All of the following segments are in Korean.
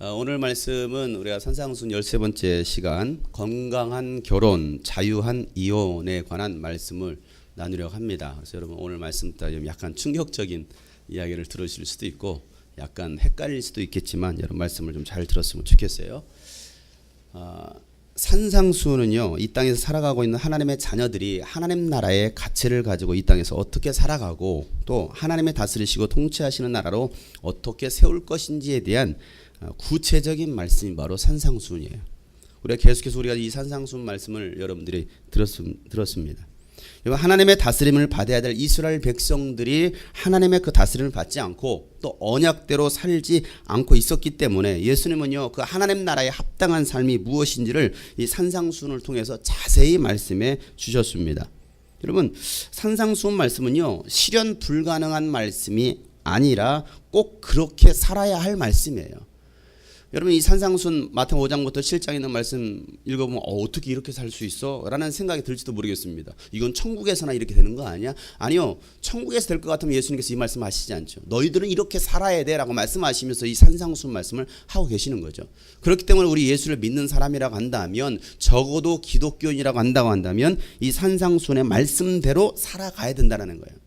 오늘 말씀은 우리가 산상순 13번째 시간 건강한 결혼, 자유한 이혼에 관한 말씀을 나누려고 합니다. 그래서 여러분 오늘 말씀 따라 약간 충격적인 이야기를 들으실 수도 있고 약간 헷갈릴 수도 있겠지만 여러분 말씀을 좀 잘 들었으면 좋겠어요. 산상수는요, 이 땅에서 살아가고 있는 하나님의 자녀들이 하나님 나라의 가치를 가지고 이 땅에서 어떻게 살아가고 또 하나님의 다스리시고 통치하시는 나라로 어떻게 세울 것인지에 대한 구체적인 말씀이 바로 산상수훈이에요. 우리가 계속해서 이 산상수훈 말씀을 여러분들이 들었습니다. 하나님의 다스림을 받아야 될 이스라엘 백성들이 하나님의 그 다스림을 받지 않고 또 언약대로 살지 않고 있었기 때문에 예수님은요, 그 하나님 나라에 합당한 삶이 무엇인지를 이 산상수훈을 통해서 자세히 말씀해 주셨습니다. 여러분, 산상수훈 말씀은요, 실현 불가능한 말씀이 아니라 꼭 그렇게 살아야 할 말씀이에요. 여러분, 이 산상수훈 마태복음 5장부터 7장에 있는 말씀 읽어보면 어떻게 이렇게 살 수 있어? 라는 생각이 들지도 모르겠습니다. 이건 천국에서나 이렇게 되는 거 아니야? 아니요. 천국에서 될 것 같으면 예수님께서 이 말씀 하시지 않죠. 너희들은 이렇게 살아야 돼 라고 말씀하시면서 이 산상수훈 말씀을 하고 계시는 거죠. 그렇기 때문에 우리 예수를 믿는 사람이라고 한다면, 적어도 기독교인이라고 한다고 한다면 이 산상수훈의 말씀대로 살아가야 된다는 거예요.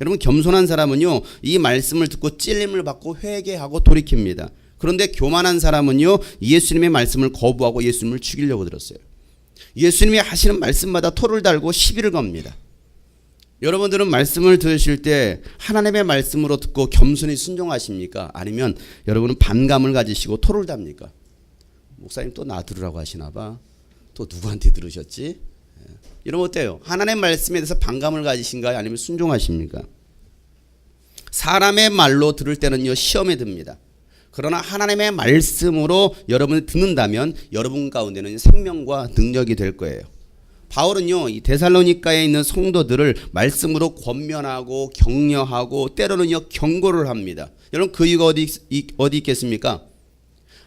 여러분, 겸손한 사람은요, 이 말씀을 듣고 찔림을 받고 회개하고 돌이킵니다. 그런데 교만한 사람은요, 예수님의 말씀을 거부하고 예수님을 죽이려고 들었어요. 예수님이 하시는 말씀마다 토를 달고 시비를 겁니다. 여러분들은 말씀을 들으실 때 하나님의 말씀으로 듣고 겸손히 순종하십니까? 아니면 여러분은 반감을 가지시고 토를 답니까? 목사님 또 나 들으라고 하시나 봐. 또 누구한테 들으셨지? 이러면 어때요? 하나님의 말씀에 대해서 반감을 가지신가요? 아니면 순종하십니까? 사람의 말로 들을 때는요, 시험에 듭니다. 그러나 하나님의 말씀으로 여러분이 듣는다면 여러분 가운데는 생명과 능력이 될 거예요. 바울은요, 이 데살로니가에 있는 성도들을 말씀으로 권면하고 격려하고 때로는요 경고를 합니다. 여러분, 그 이유가 어디 있겠습니까?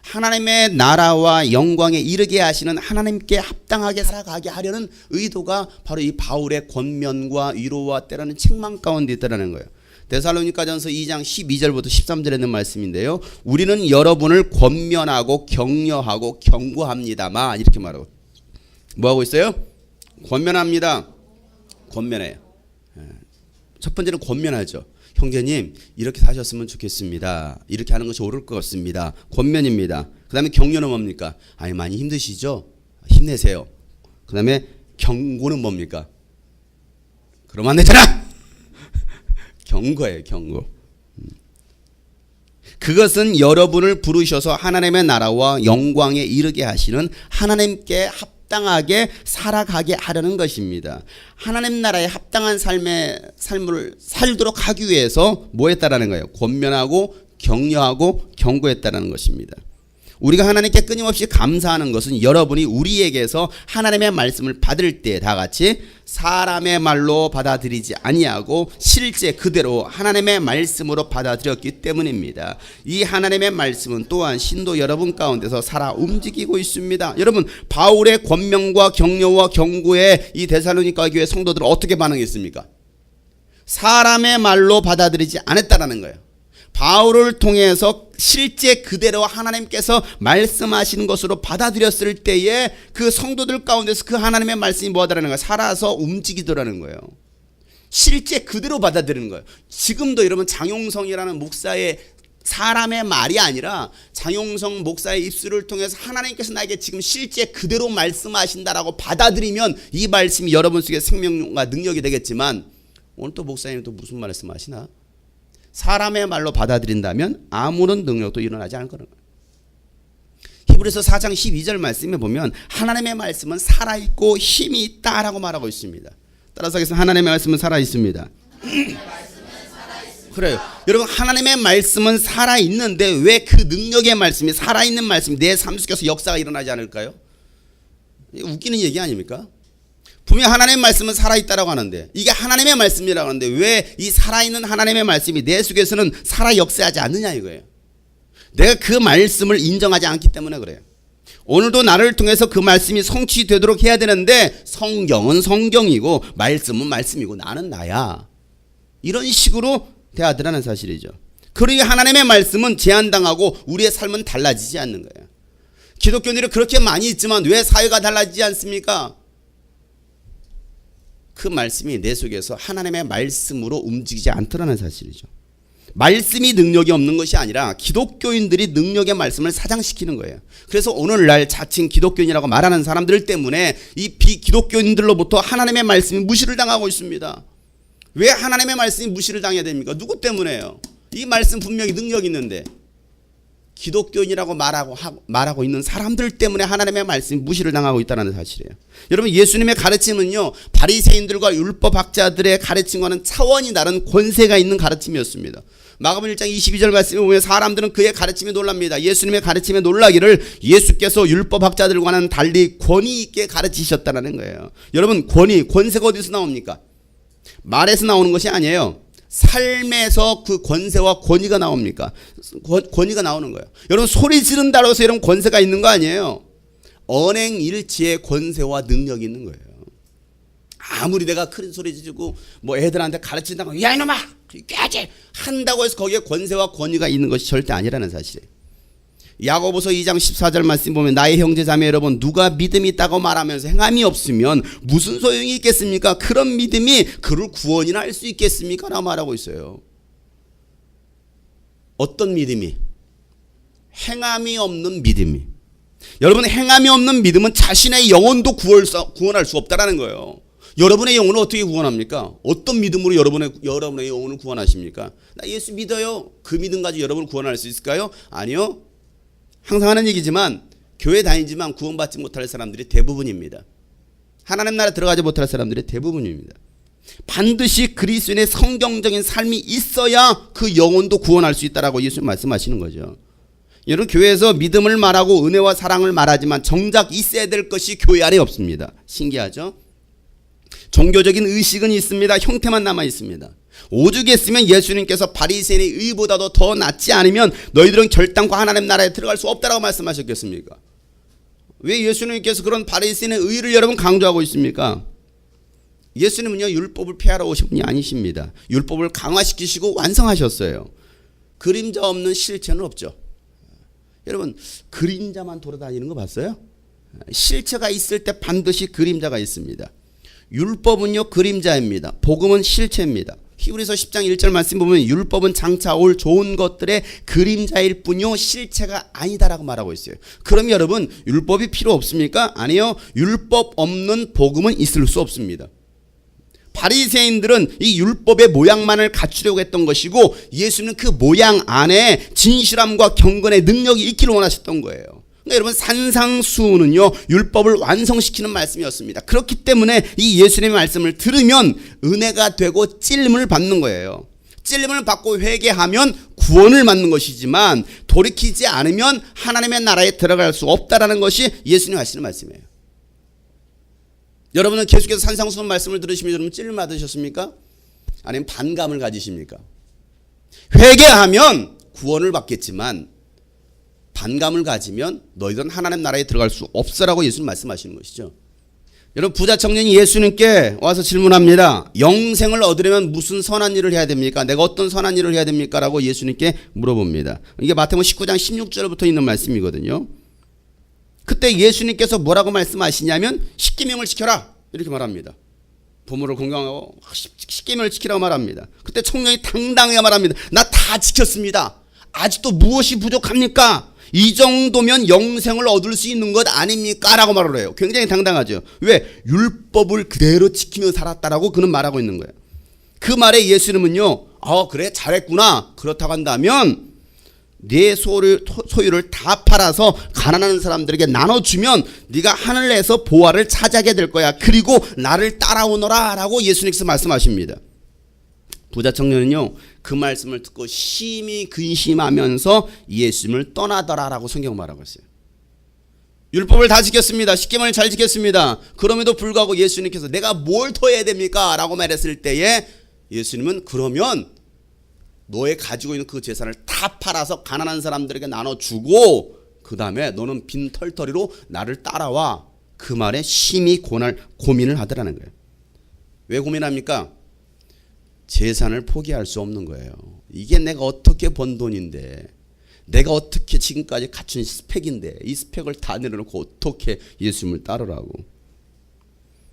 하나님의 나라와 영광에 이르게 하시는 하나님께 합당하게 살아가게 하려는 의도가 바로 이 바울의 권면과 위로와 때로는 책망 가운데 있다는 거예요. 데살로니가전서 2장 12절부터 13절에 있는 말씀인데요, 우리는 여러분을 권면하고 격려하고 경고합니다만, 이렇게 말하고 뭐하고 있어요? 권면합니다. 권면해요. 첫 번째는 권면하죠. 형제님, 이렇게 사셨으면 좋겠습니다. 이렇게 하는 것이 옳을 것 같습니다. 권면입니다. 그 다음에 격려는 뭡니까? 아니, 많이 힘드시죠? 힘내세요. 그 다음에 경고는 뭡니까? 그러면 안 되잖아! 경고예요, 경고. 그것은 여러분을 부르셔서 하나님의 나라와 영광에 이르게 하시는 하나님께 합당하게 살아가게 하려는 것입니다. 하나님 나라에 합당한 삶을 살도록 하기 위해서 뭐 했다라는 거예요? 권면하고 격려하고 경고했다라는 것입니다. 우리가 하나님께 끊임없이 감사하는 것은 여러분이 우리에게서 하나님의 말씀을 받을 때 다 같이 사람의 말로 받아들이지 아니하고 실제 그대로 하나님의 말씀으로 받아들였기 때문입니다. 이 하나님의 말씀은 또한 신도 여러분 가운데서 살아 움직이고 있습니다. 여러분, 바울의 권면과 격려와 경고에 이 데살로니가 교회 성도들은 어떻게 반응했습니까? 사람의 말로 받아들이지 않았다라는 거예요. 바울을 통해서 실제 그대로 하나님께서 말씀하시는 것으로 받아들였을 때에 그 성도들 가운데서 그 하나님의 말씀이 뭐하더라는 거예요? 살아서 움직이더라는 거예요. 실제 그대로 받아들이는 거예요. 지금도 여러분, 장용성이라는 목사의 사람의 말이 아니라 장용성 목사의 입술을 통해서 하나님께서 나에게 지금 실제 그대로 말씀하신다라고 받아들이면 이 말씀이 여러분 속에 생명과 능력이 되겠지만, 오늘 또 목사님은 또 무슨 말씀하시나? 사람의 말로 받아들인다면 아무런 능력도 일어나지 않을 거라는 거예요. 히브리서 4장 12절 말씀에 보면 하나님의 말씀은 살아있고 힘이 있다라고 말하고 있습니다. 따라서 하겠습니다. 하나님의 말씀은 살아있습니다. 그래요. 여러분, 하나님의 말씀은 살아있는데 왜 그 능력의 말씀이, 살아있는 말씀이 내 삶 속에서 역사가 일어나지 않을까요? 웃기는 얘기 아닙니까? 분명 하나님의 말씀은 살아있다라고 하는데, 이게 하나님의 말씀이라고 하는데 왜 이 살아있는 하나님의 말씀이 내 속에서는 살아 역사하지 않느냐 이거예요. 내가 그 말씀을 인정하지 않기 때문에 그래요. 오늘도 나를 통해서 그 말씀이 성취되도록 해야 되는데, 성경은 성경이고 말씀은 말씀이고 나는 나야, 이런 식으로 대하더라는 사실이죠. 그러니 하나님의 말씀은 제한당하고 우리의 삶은 달라지지 않는 거예요. 기독교인들이 그렇게 많이 있지만 왜 사회가 달라지지 않습니까? 그 말씀이 내 속에서 하나님의 말씀으로 움직이지 않더라는 사실이죠. 말씀이 능력이 없는 것이 아니라 기독교인들이 능력의 말씀을 사장시키는 거예요. 그래서 오늘날 자칭 기독교인이라고 말하는 사람들 때문에 이 비기독교인들로부터 하나님의 말씀이 무시를 당하고 있습니다. 왜 하나님의 말씀이 무시를 당해야 됩니까? 누구 때문에요? 이 말씀 분명히 능력이 있는데 기독교인이라고 말하고 있는 사람들 때문에 하나님의 말씀이 무시를 당하고 있다는 사실이에요. 여러분, 예수님의 가르침은요, 바리새인들과 율법학자들의 가르침과는 차원이 다른 권세가 있는 가르침이었습니다. 마가복음 1장 22절 말씀에 보면 사람들은 그의 가르침에 놀랍니다. 예수님의 가르침에 놀라기를 예수께서 율법학자들과는 달리 권위 있게 가르치셨다는 거예요. 여러분, 권세가 어디서 나옵니까? 말에서 나오는 것이 아니에요. 삶에서 그 권세와 권위가 나옵니까? 권위가 나오는 거예요. 여러분, 소리 지른다고 해서 이런 권세가 있는 거 아니에요. 언행일치의 권세와 능력이 있는 거예요. 아무리 내가 큰 소리 지르고 뭐 애들한테 가르친다고 야 이놈아 깨지 한다고 해서 거기에 권세와 권위가 있는 것이 절대 아니라는 사실이에요. 야고보서 2장 14절 말씀 보면 나의 형제 자매 여러분, 누가 믿음이 있다고 말하면서 행함이 없으면 무슨 소용이 있겠습니까? 그런 믿음이 그를 구원이나 할 수 있겠습니까? 라고 말하고 있어요. 어떤 믿음이? 행함이 없는 믿음이. 여러분, 행함이 없는 믿음은 자신의 영혼도 구원할 수 없다라는 거예요. 여러분의 영혼을 어떻게 구원합니까? 어떤 믿음으로 여러분의 영혼을 구원하십니까? 나 예수 믿어요. 그 믿음 가지고 여러분을 구원할 수 있을까요? 아니요. 항상 하는 얘기지만 교회 다니지만 구원받지 못할 사람들이 대부분입니다. 하나님 나라 들어가지 못할 사람들이 대부분입니다. 반드시 그리스도인의 성경적인 삶이 있어야 그 영혼도 구원할 수 있다라고 예수님 말씀하시는 거죠. 여러분, 교회에서 믿음을 말하고 은혜와 사랑을 말하지만 정작 있어야 될 것이 교회 안에 없습니다. 신기하죠? 종교적인 의식은 있습니다. 형태만 남아 있습니다. 오죽했으면 예수님께서 바리새인의 의보다도 더 낫지 않으면 너희들은 결단코 하나님 나라에 들어갈 수 없다라고 말씀하셨겠습니까? 왜 예수님께서 그런 바리새인의 의를 여러분 강조하고 있습니까? 예수님은요, 율법을 폐하러 오신 분이 아니십니다. 율법을 강화시키시고 완성하셨어요. 그림자 없는 실체는 없죠. 여러분, 그림자만 돌아다니는 거 봤어요? 실체가 있을 때 반드시 그림자가 있습니다. 율법은요, 그림자입니다. 복음은 실체입니다. 히브리서 10장 1절 말씀 보면 율법은 장차 올 좋은 것들의 그림자일 뿐이요 실체가 아니다라고 말하고 있어요. 그럼 여러분, 율법이 필요 없습니까? 아니요. 율법 없는 복음은 있을 수 없습니다. 바리새인들은 이 율법의 모양만을 갖추려고 했던 것이고 예수는 그 모양 안에 진실함과 경건의 능력이 있기를 원하셨던 거예요. 그러니까 여러분, 산상수훈은요, 율법을 완성시키는 말씀이었습니다. 그렇기 때문에 이 예수님의 말씀을 들으면 은혜가 되고 찔림을 받는 거예요. 찔림을 받고 회개하면 구원을 받는 것이지만 돌이키지 않으면 하나님의 나라에 들어갈 수 없다라는 것이 예수님 하시는 말씀이에요. 여러분은 계속해서 산상수훈 말씀을 들으시면 여러분 찔림 받으셨습니까? 아니면 반감을 가지십니까? 회개하면 구원을 받겠지만 반감을 가지면 너희들은 하나님 나라에 들어갈 수 없어라고 예수님 말씀하시는 것이죠. 여러분, 부자 청년이 예수님께 와서 질문합니다. 영생을 얻으려면 무슨 선한 일을 해야 됩니까? 내가 어떤 선한 일을 해야 됩니까? 라고 예수님께 물어봅니다. 이게 마태복음 19장 16절부터 있는 말씀이거든요. 그때 예수님께서 뭐라고 말씀하시냐면 10계명을 지켜라 이렇게 말합니다. 부모를 공경하고 10계명을 지키라고 말합니다. 그때 청년이 당당하게 말합니다. 나 다 지켰습니다. 아직도 무엇이 부족합니까? 이 정도면 영생을 얻을 수 있는 것 아닙니까? 라고 말을 해요. 굉장히 당당하죠. 왜? 율법을 그대로 지키며 살았다라고 그는 말하고 있는 거예요. 그 말에 예수님은요, 그래 잘했구나. 그렇다고 한다면 네 소유를 다 팔아서 가난한 사람들에게 나눠주면 네가 하늘에서 보화를 차지하게 될 거야. 그리고 나를 따라오너라 라고 예수님께서 말씀하십니다. 부자 청년은요, 그 말씀을 듣고 심히 근심하면서 예수님을 떠나더라라고 성경 말하고 있어요. 율법을 다 지켰습니다. 10계명을 잘 지켰습니다. 그럼에도 불구하고 예수님께서 내가 뭘 더 해야 됩니까? 라고 말했을 때에 예수님은 그러면 너의 가지고 있는 그 재산을 다 팔아서 가난한 사람들에게 나눠주고 그 다음에 너는 빈 털터리로 나를 따라와. 그 말에 심히 고민을 하더라는 거예요. 왜 고민합니까? 재산을 포기할 수 없는 거예요. 이게 내가 어떻게 번 돈인데, 내가 어떻게 지금까지 갖춘 스펙인데, 이 스펙을 다 내려놓고 어떻게 예수님을 따르라고.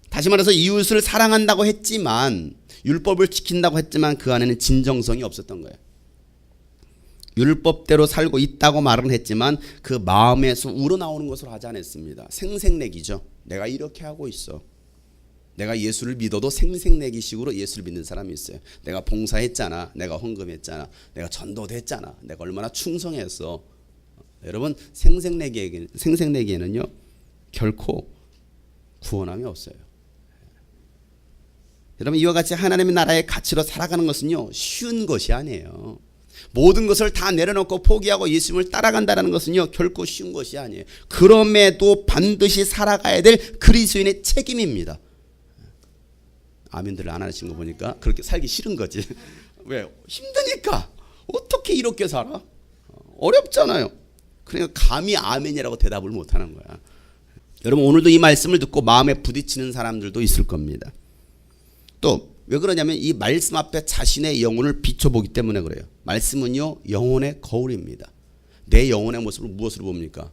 다시 말해서 이웃을 사랑한다고 했지만, 율법을 지킨다고 했지만 그 안에는 진정성이 없었던 거예요. 율법대로 살고 있다고 말은 했지만 그 마음에서 우러나오는 것으로 하지 않았습니다. 생색내기죠. 내가 이렇게 하고 있어. 내가 예수를 믿어도 생색내기식으로 예수를 믿는 사람이 있어요. 내가 봉사했잖아. 내가 헌금했잖아. 내가 전도도 했잖아. 내가 얼마나 충성했어. 여러분, 생색내기에는요 결코 구원함이 없어요. 여러분, 이와 같이 하나님의 나라의 가치로 살아가는 것은요 쉬운 것이 아니에요. 모든 것을 다 내려놓고 포기하고 예수님을 따라간다는 것은요 결코 쉬운 것이 아니에요. 그럼에도 반드시 살아가야 될 그리스도인의 책임입니다. 아멘들을 안 하시는 거 보니까 그렇게 살기 싫은 거지. 왜? 힘드니까. 어떻게 이렇게 살아? 어렵잖아요. 그러니까 감히 아멘이라고 대답을 못하는 거야. 여러분, 오늘도 이 말씀을 듣고 마음에 부딪히는 사람들도 있을 겁니다. 또 왜 그러냐면 이 말씀 앞에 자신의 영혼을 비춰보기 때문에 그래요. 말씀은요 영혼의 거울입니다. 내 영혼의 모습을 무엇으로 봅니까?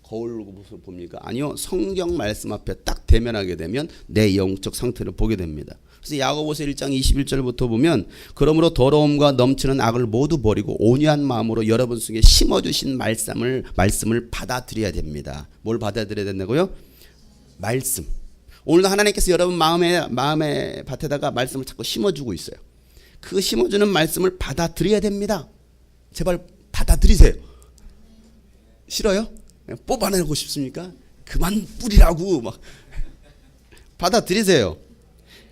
거울로 모습을 봅니까? 아니요, 성경 말씀 앞에 딱 대면하게 되면 내 영적 상태를 보게 됩니다. 그래서 야고보서 1장 21절부터 보면, 그러므로 더러움과 넘치는 악을 모두 버리고 온유한 마음으로 여러분 속에 심어주신 말씀을 받아들여야 됩니다. 뭘 받아들여야 된다고요? 말씀. 오늘도 하나님께서 여러분 마음의 밭에다가 말씀을 자꾸 심어주고 있어요. 그 심어주는 말씀을 받아들여야 됩니다. 제발 받아들이세요. 싫어요? 뽑아내고 싶습니까? 그만 뿌리라고 막. 받아들이세요.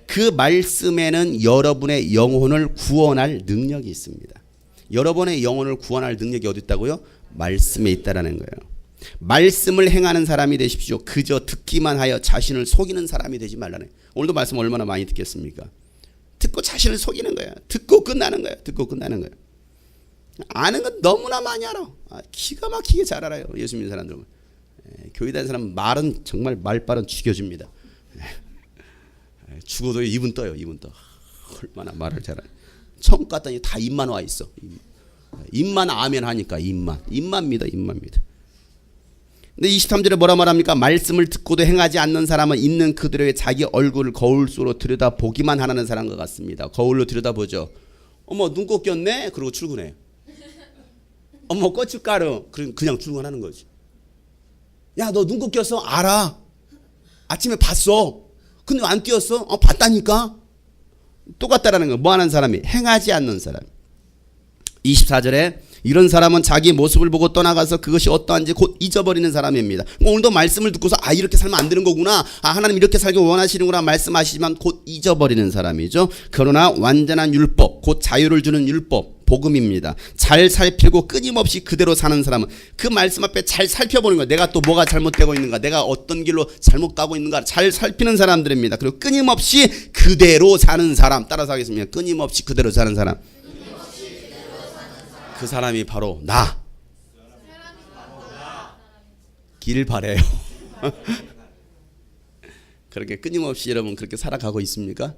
그 말씀에는 여러분의 영혼을 구원할 능력이 있습니다. 여러분의 영혼을 구원할 능력이 어디 있다고요? 말씀에 있다라는 거예요. 말씀을 행하는 사람이 되십시오. 그저 듣기만 하여 자신을 속이는 사람이 되지 말라네. 오늘도 말씀 얼마나 많이 듣겠습니까? 듣고 자신을 속이는 거야. 듣고 끝나는 거야. 듣고 끝나는 거야. 아는 건 너무나 많이 알아. 기가 막히게 잘 알아요. 예수 믿는 사람들은. 교회 다니는 사람 말은 정말 말빨은 죽여줍니다. 죽어도 입은 떠요. 입은 떠. 얼마나 말을 잘해. 처음 갔더니 다 입만 와 있어. 입만 아멘 하니까 입만 믿어. 근데 23절에 뭐라 말합니까? 말씀을 듣고도 행하지 않는 사람은 있는 그대로의 자기 얼굴을 거울 속으로 들여다보기만 하는 사람과 같습니다. 거울로 들여다보죠. 어머, 눈곱 꼈네? 그러고 출근해. 어머, 고춧가루. 그냥 출근하는 거지. 야, 너 눈곱 꼈어? 알아. 아침에 봤어. 근데 안 띄었어? 봤다니까. 똑같다라는 거예요. 뭐 하는 사람이? 행하지 않는 사람. 24절에 이런 사람은 자기 모습을 보고 떠나가서 그것이 어떠한지 곧 잊어버리는 사람입니다. 오늘도 말씀을 듣고서 이렇게 살면 안 되는 거구나. 하나님 이렇게 살기 원하시는구나 말씀하시지만 곧 잊어버리는 사람이죠. 그러나 완전한 율법, 곧 자유를 주는 율법, 복음입니다. 잘 살피고 끊임없이 그대로 사는 사람은 그 말씀 앞에 잘 살펴보는 거예요. 내가 또 뭐가 잘못되고 있는가, 내가 어떤 길로 잘못 가고 있는가 잘 살피는 사람들입니다. 그리고 끊임없이 그대로 사는 사람, 따라서 하겠습니다. 끊임없이 그대로 사는 사람. 그 사람이 바로 나. 길 바래요. 그렇게 끊임없이 여러분 그렇게 살아가고 있습니까?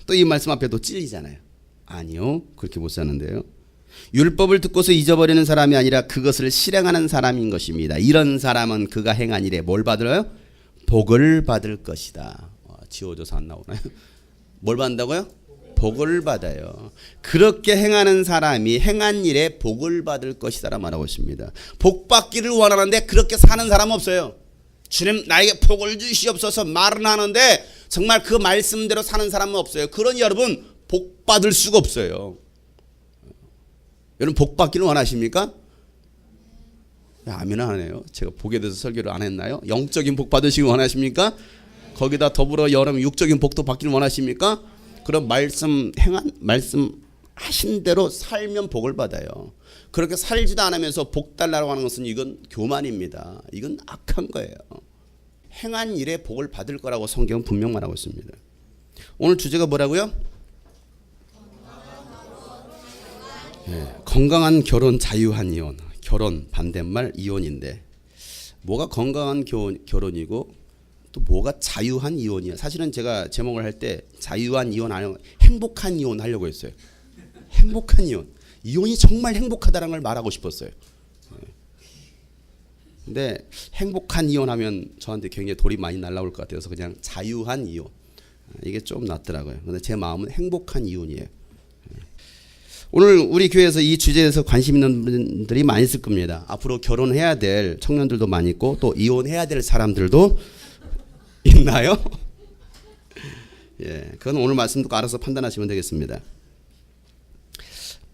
또 이 말씀 앞에도 찔리잖아요. 아니요, 그렇게 못 사는데요. 율법을 듣고서 잊어버리는 사람이 아니라 그것을 실행하는 사람인 것입니다. 이런 사람은 그가 행한 일에 뭘 받아요? 복을 받을 것이다. 지워져서 안 나오나요? 뭘 받는다고요? 복을 받아요. 그렇게 행하는 사람이 행한 일에 복을 받을 것이다 말하고 있습니다. 복 받기를 원하는데 그렇게 사는 사람 없어요. 주님 나에게 복을 주시옵소서 말은 하는데 정말 그 말씀대로 사는 사람은 없어요. 그러니 여러분 복 받을 수가 없어요. 여러분 복 받기를 원하십니까? 아멘 안 해요. 제가 복에 대해서 설교를 안 했나요? 영적인 복 받으시길 원하십니까? 거기다 더불어 여러분 육적인 복도 받기를 원하십니까? 그럼 말씀 하신 대로 살면 복을 받아요. 그렇게 살지도 않으면서 복 달라고 하는 것은 이건 교만입니다. 이건 악한 거예요. 행한 일에 복을 받을 거라고 성경은 분명 말하고 있습니다. 오늘 주제가 뭐라고요? 건강한 결혼, 자유한 이혼. 결혼 반대말 이혼인데 뭐가 건강한 결혼이고 또 뭐가 자유한 이혼이야. 사실은 제가 제목을 할 때 자유한 이혼 아니고 행복한 이혼 하려고 했어요. 행복한 이혼. 이혼이 정말 행복하다는 걸 말하고 싶었어요. 근데 행복한 이혼하면 저한테 굉장히 돌이 많이 날라올 것 같아서 그냥 자유한 이혼. 이게 좀 낫더라고요. 근데 제 마음은 행복한 이혼이에요. 오늘 우리 교회에서 이 주제에 대해서 관심 있는 분들이 많이 있을 겁니다. 앞으로 결혼해야 될 청년들도 많이 있고 또 이혼해야 될 사람들도 있나요? 예, 그건 오늘 말씀 듣고 알아서 판단하시면 되겠습니다.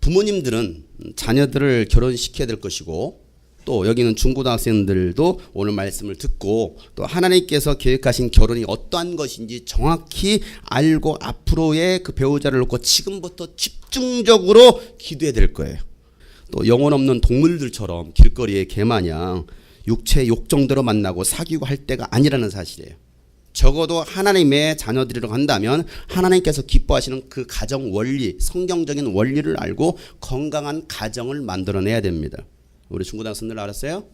부모님들은 자녀들을 결혼시켜야 될 것이고 또 여기는 중고등학생들도 오늘 말씀을 듣고 또 하나님께서 계획하신 결혼이 어떠한 것인지 정확히 알고 앞으로의 그 배우자를 놓고 지금부터 집중적으로 기도해야 될 거예요. 또 영혼 없는 동물들처럼 길거리의 개마냥 육체 욕정대로 만나고 사귀고 할 때가 아니라는 사실이에요. 적어도 하나님의 자녀들이라고 한다면 하나님께서 기뻐하시는 그 가정 원리, 성경적인 원리를 알고 건강한 가정을 만들어내야 됩니다. 우리 중고등학생들 알았어요?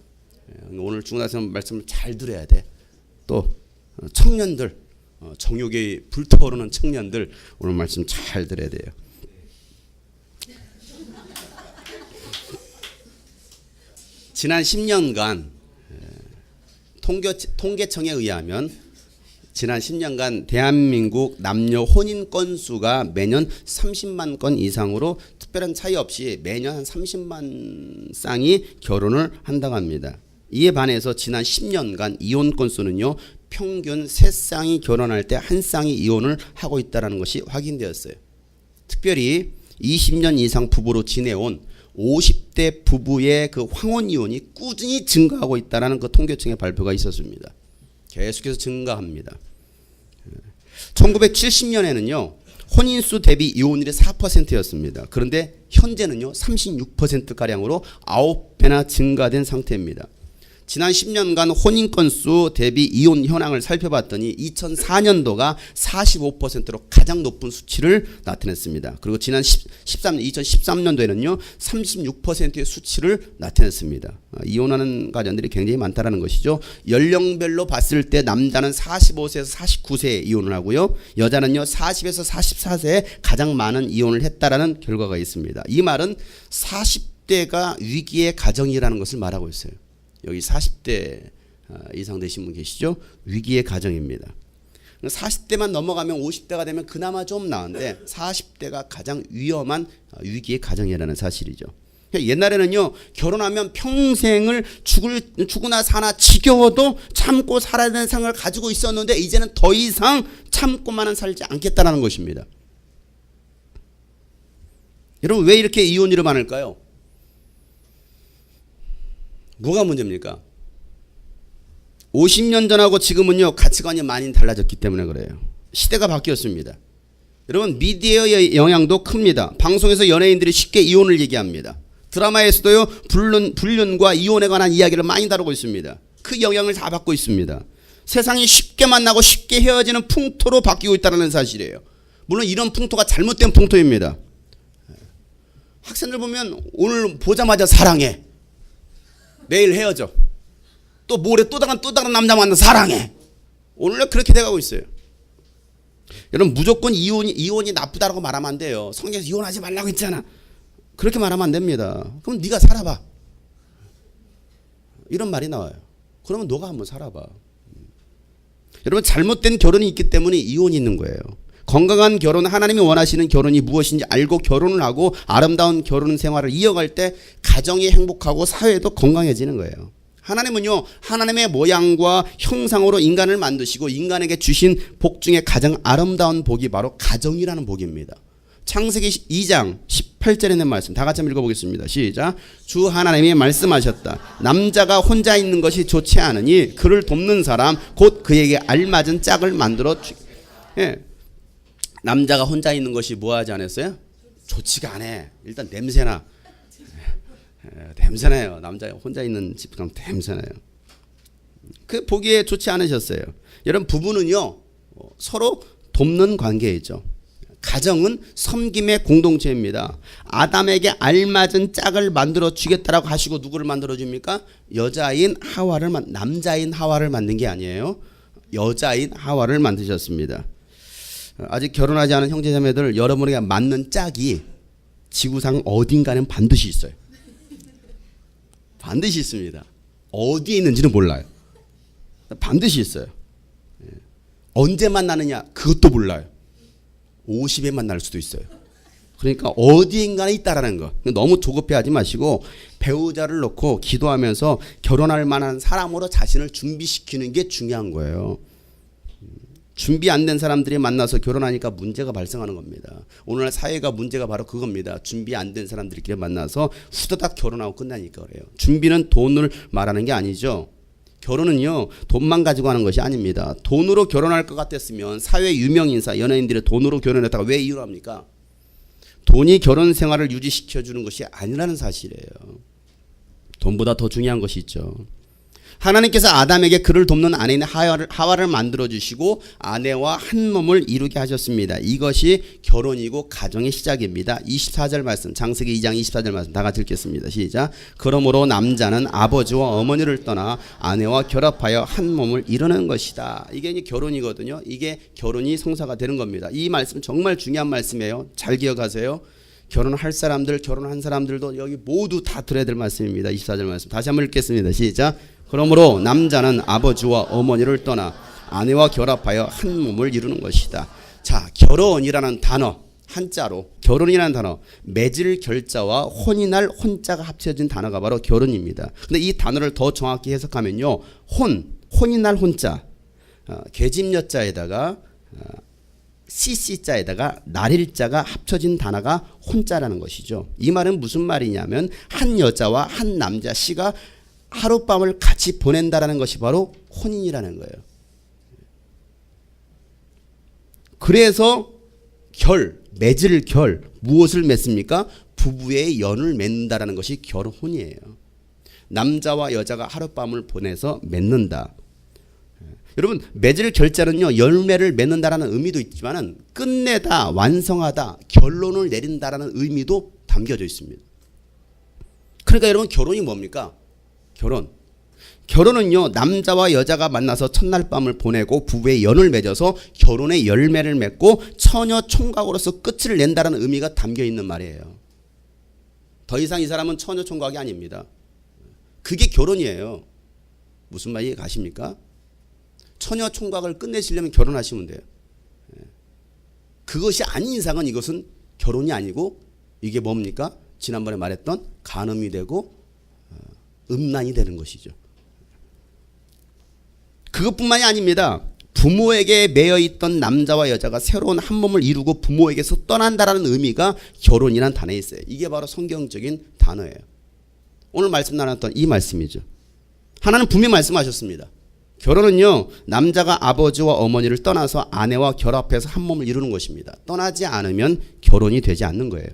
오늘 중고등학생 말씀을 잘 들어야 돼. 또 청년들, 정욕이 불타오르는 청년들 오늘 말씀 잘 들어야 돼요. 지난 10년간 통계청에 의하면 지난 10년간 대한민국 남녀 혼인 건수가 매년 30만 건 이상으로 특별한 차이 없이 매년 한 30만 쌍이 결혼을 한다고 합니다. 이에 반해서 지난 10년간 이혼 건수는요 평균 3쌍이 결혼할 때 1쌍이 이혼을 하고 있다는 것이 확인되었어요. 특별히 20년 이상 부부로 지내온 50대 부부의 그 황혼 이혼이 꾸준히 증가하고 있다는 그 통계청의 발표가 있었습니다. 계속해서 증가합니다. 1970년에는요 혼인수 대비 이혼율이 4%였습니다. 그런데 현재는요 36%가량으로 9배나 증가된 상태입니다. 지난 10년간 혼인 건수 대비 이혼 현황을 살펴봤더니 2004년도가 45%로 가장 높은 수치를 나타냈습니다. 그리고 지난 2013년도에는요 36%의 수치를 나타냈습니다. 이혼하는 가정들이 굉장히 많다는 것이죠. 연령별로 봤을 때 남자는 45세에서 49세에 이혼을 하고요. 여자는요 40에서 44세에 가장 많은 이혼을 했다라는 결과가 있습니다. 이 말은 40대가 위기의 가정이라는 것을 말하고 있어요. 여기 40대 이상 되신 분 계시죠? 위기의 가정입니다. 40대만 넘어가면 50대가 되면 그나마 좀 나은데 40대가 가장 위험한 위기의 가정이라는 사실이죠. 옛날에는요 결혼하면 평생을 죽으나 사나 지겨워도 참고 살아야 되는 생각을 가지고 있었는데 이제는 더 이상 참고만은 살지 않겠다는 것입니다. 여러분 왜 이렇게 이혼율이 많을까요? 뭐가 문제입니까? 50년 전하고 지금은요 가치관이 많이 달라졌기 때문에 그래요. 시대가 바뀌었습니다. 여러분 미디어의 영향도 큽니다. 방송에서 연예인들이 쉽게 이혼을 얘기합니다. 드라마에서도요 불륜과 이혼에 관한 이야기를 많이 다루고 있습니다. 그 영향을 다 받고 있습니다. 세상이 쉽게 만나고 쉽게 헤어지는 풍토로 바뀌고 있다는 사실이에요. 물론 이런 풍토가 잘못된 풍토입니다. 학생들 보면 오늘 보자마자 사랑해. 내일 헤어져. 또 모레 또 다른 남자 만나 사랑해. 오늘날 그렇게 돼가고 있어요. 여러분 무조건 이혼이 나쁘다고 말하면 안 돼요. 성경에서 이혼하지 말라고 했잖아. 그렇게 말하면 안 됩니다. 그럼 네가 살아봐. 이런 말이 나와요. 그러면 너가 한번 살아봐. 여러분 잘못된 결혼이 있기 때문에 이혼이 있는 거예요. 건강한 결혼, 하나님이 원하시는 결혼이 무엇인지 알고 결혼을 하고 아름다운 결혼 생활을 이어갈 때 가정이 행복하고 사회도 건강해지는 거예요. 하나님은요 하나님의 모양과 형상으로 인간을 만드시고 인간에게 주신 복 중에 가장 아름다운 복이 바로 가정이라는 복입니다. 창세기 2장 18절에 있는 말씀 다 같이 한번 읽어보겠습니다. 시작. 주 하나님이 말씀하셨다. 남자가 혼자 있는 것이 좋지 않으니 그를 돕는 사람 곧 그에게 알맞은 짝을 만들어 주. 예. 남자가 혼자 있는 것이 뭐하지 않았어요? 좋지가 않아. 일단 냄새나. 냄새나요. 남자 혼자 있는 집 가면 냄새나요. 그 보기에 좋지 않으셨어요. 여러분 부부는요 서로 돕는 관계이죠. 가정은 섬김의 공동체입니다. 아담에게 알맞은 짝을 만들어 주겠다라고 하시고 누구를 만들어 줍니까? 남자인 하와를 만든 게 아니에요. 여자인 하와를 만드셨습니다. 아직 결혼하지 않은 형제자매들, 여러분에게 맞는 짝이 지구상 어딘가는 반드시 있어요. 반드시 있습니다. 어디에 있는지는 몰라요. 반드시 있어요. 언제 만나느냐 그것도 몰라요. 50에 만날 수도 있어요. 그러니까 어디인가에 있다라는 거. 너무 조급해하지 마시고 배우자를 놓고 기도하면서 결혼할 만한 사람으로 자신을 준비시키는 게 중요한 거예요. 준비 안 된 사람들이 만나서 결혼하니까 문제가 발생하는 겁니다. 오늘날 사회가 문제가 바로 그겁니다. 준비 안 된 사람들끼리 만나서 후다닥 결혼하고 끝나니까 그래요. 준비는 돈을 말하는 게 아니죠. 결혼은요 돈만 가지고 하는 것이 아닙니다. 돈으로 결혼할 것 같았으면 사회 유명인사 연예인들이 돈으로 결혼했다가 왜 이유를 합니까? 돈이 결혼 생활을 유지시켜주는 것이 아니라는 사실이에요. 돈보다 더 중요한 것이 있죠. 하나님께서 아담에게 그를 돕는 아내인 하와를 만들어주시고 아내와 한 몸을 이루게 하셨습니다. 이것이 결혼이고 가정의 시작입니다. 24절 말씀, 창세기 2장 24절 말씀 다 같이 읽겠습니다. 시작. 그러므로 남자는 아버지와 어머니를 떠나 아내와 결합하여 한 몸을 이루는 것이다. 이게 이제 결혼이거든요. 이게 결혼이 성사가 되는 겁니다. 이 말씀 정말 중요한 말씀이에요. 잘 기억하세요. 결혼할 사람들, 결혼한 사람들도 여기 모두 다 들어야 될 말씀입니다. 24절 말씀 다시 한번 읽겠습니다. 시작. 그러므로 남자는 아버지와 어머니를 떠나 아내와 결합하여 한 몸을 이루는 것이다. 자, 결혼이라는 단어 한자로 결혼이라는 단어 맺을 결자와 혼이 날 혼자가 합쳐진 단어가 바로 결혼입니다. 근데 이 단어를 더 정확히 해석하면요. 혼이 날 혼자 계집여자에다가 CC자에다가 날일자가 합쳐진 단어가 혼자라는 것이죠. 이 말은 무슨 말이냐면 한 여자와 한 남자 씨가 하룻밤을 같이 보낸다라는 것이 바로 혼인이라는 거예요. 그래서 맺을 결, 무엇을 맺습니까? 부부의 연을 맺는다라는 것이 결혼이에요. 남자와 여자가 하룻밤을 보내서 맺는다. 여러분 맺을 결자는요 열매를 맺는다라는 의미도 있지만은 끝내다, 완성하다, 결론을 내린다라는 의미도 담겨져 있습니다. 그러니까 여러분 결혼이 뭡니까? 결혼은요 남자와 여자가 만나서 첫날 밤을 보내고 부부의 연을 맺어서 결혼의 열매를 맺고 처녀 총각으로서 끝을 낸다라는 의미가 담겨 있는 말이에요. 더 이상 이 사람은 처녀 총각이 아닙니다. 그게 결혼이에요. 무슨 말이 가십니까? 처녀 총각을 끝내시려면 결혼하시면 돼요. 그것이 아닌 이상은 이것은 결혼이 아니고 이게 뭡니까? 지난번에 말했던 간음이 되고 음란이 되는 것이죠. 그것뿐만이 아닙니다. 부모에게 매여있던 남자와 여자가 새로운 한 몸을 이루고 부모에게서 떠난다라는 의미가 결혼이라는 단어에 있어요. 이게 바로 성경적인 단어예요. 오늘 말씀 나눴던 이 말씀이죠. 하나는 분명히 말씀하셨습니다. 결혼은요 남자가 아버지와 어머니를 떠나서 아내와 결합해서 한 몸을 이루는 것입니다. 떠나지 않으면 결혼이 되지 않는 거예요.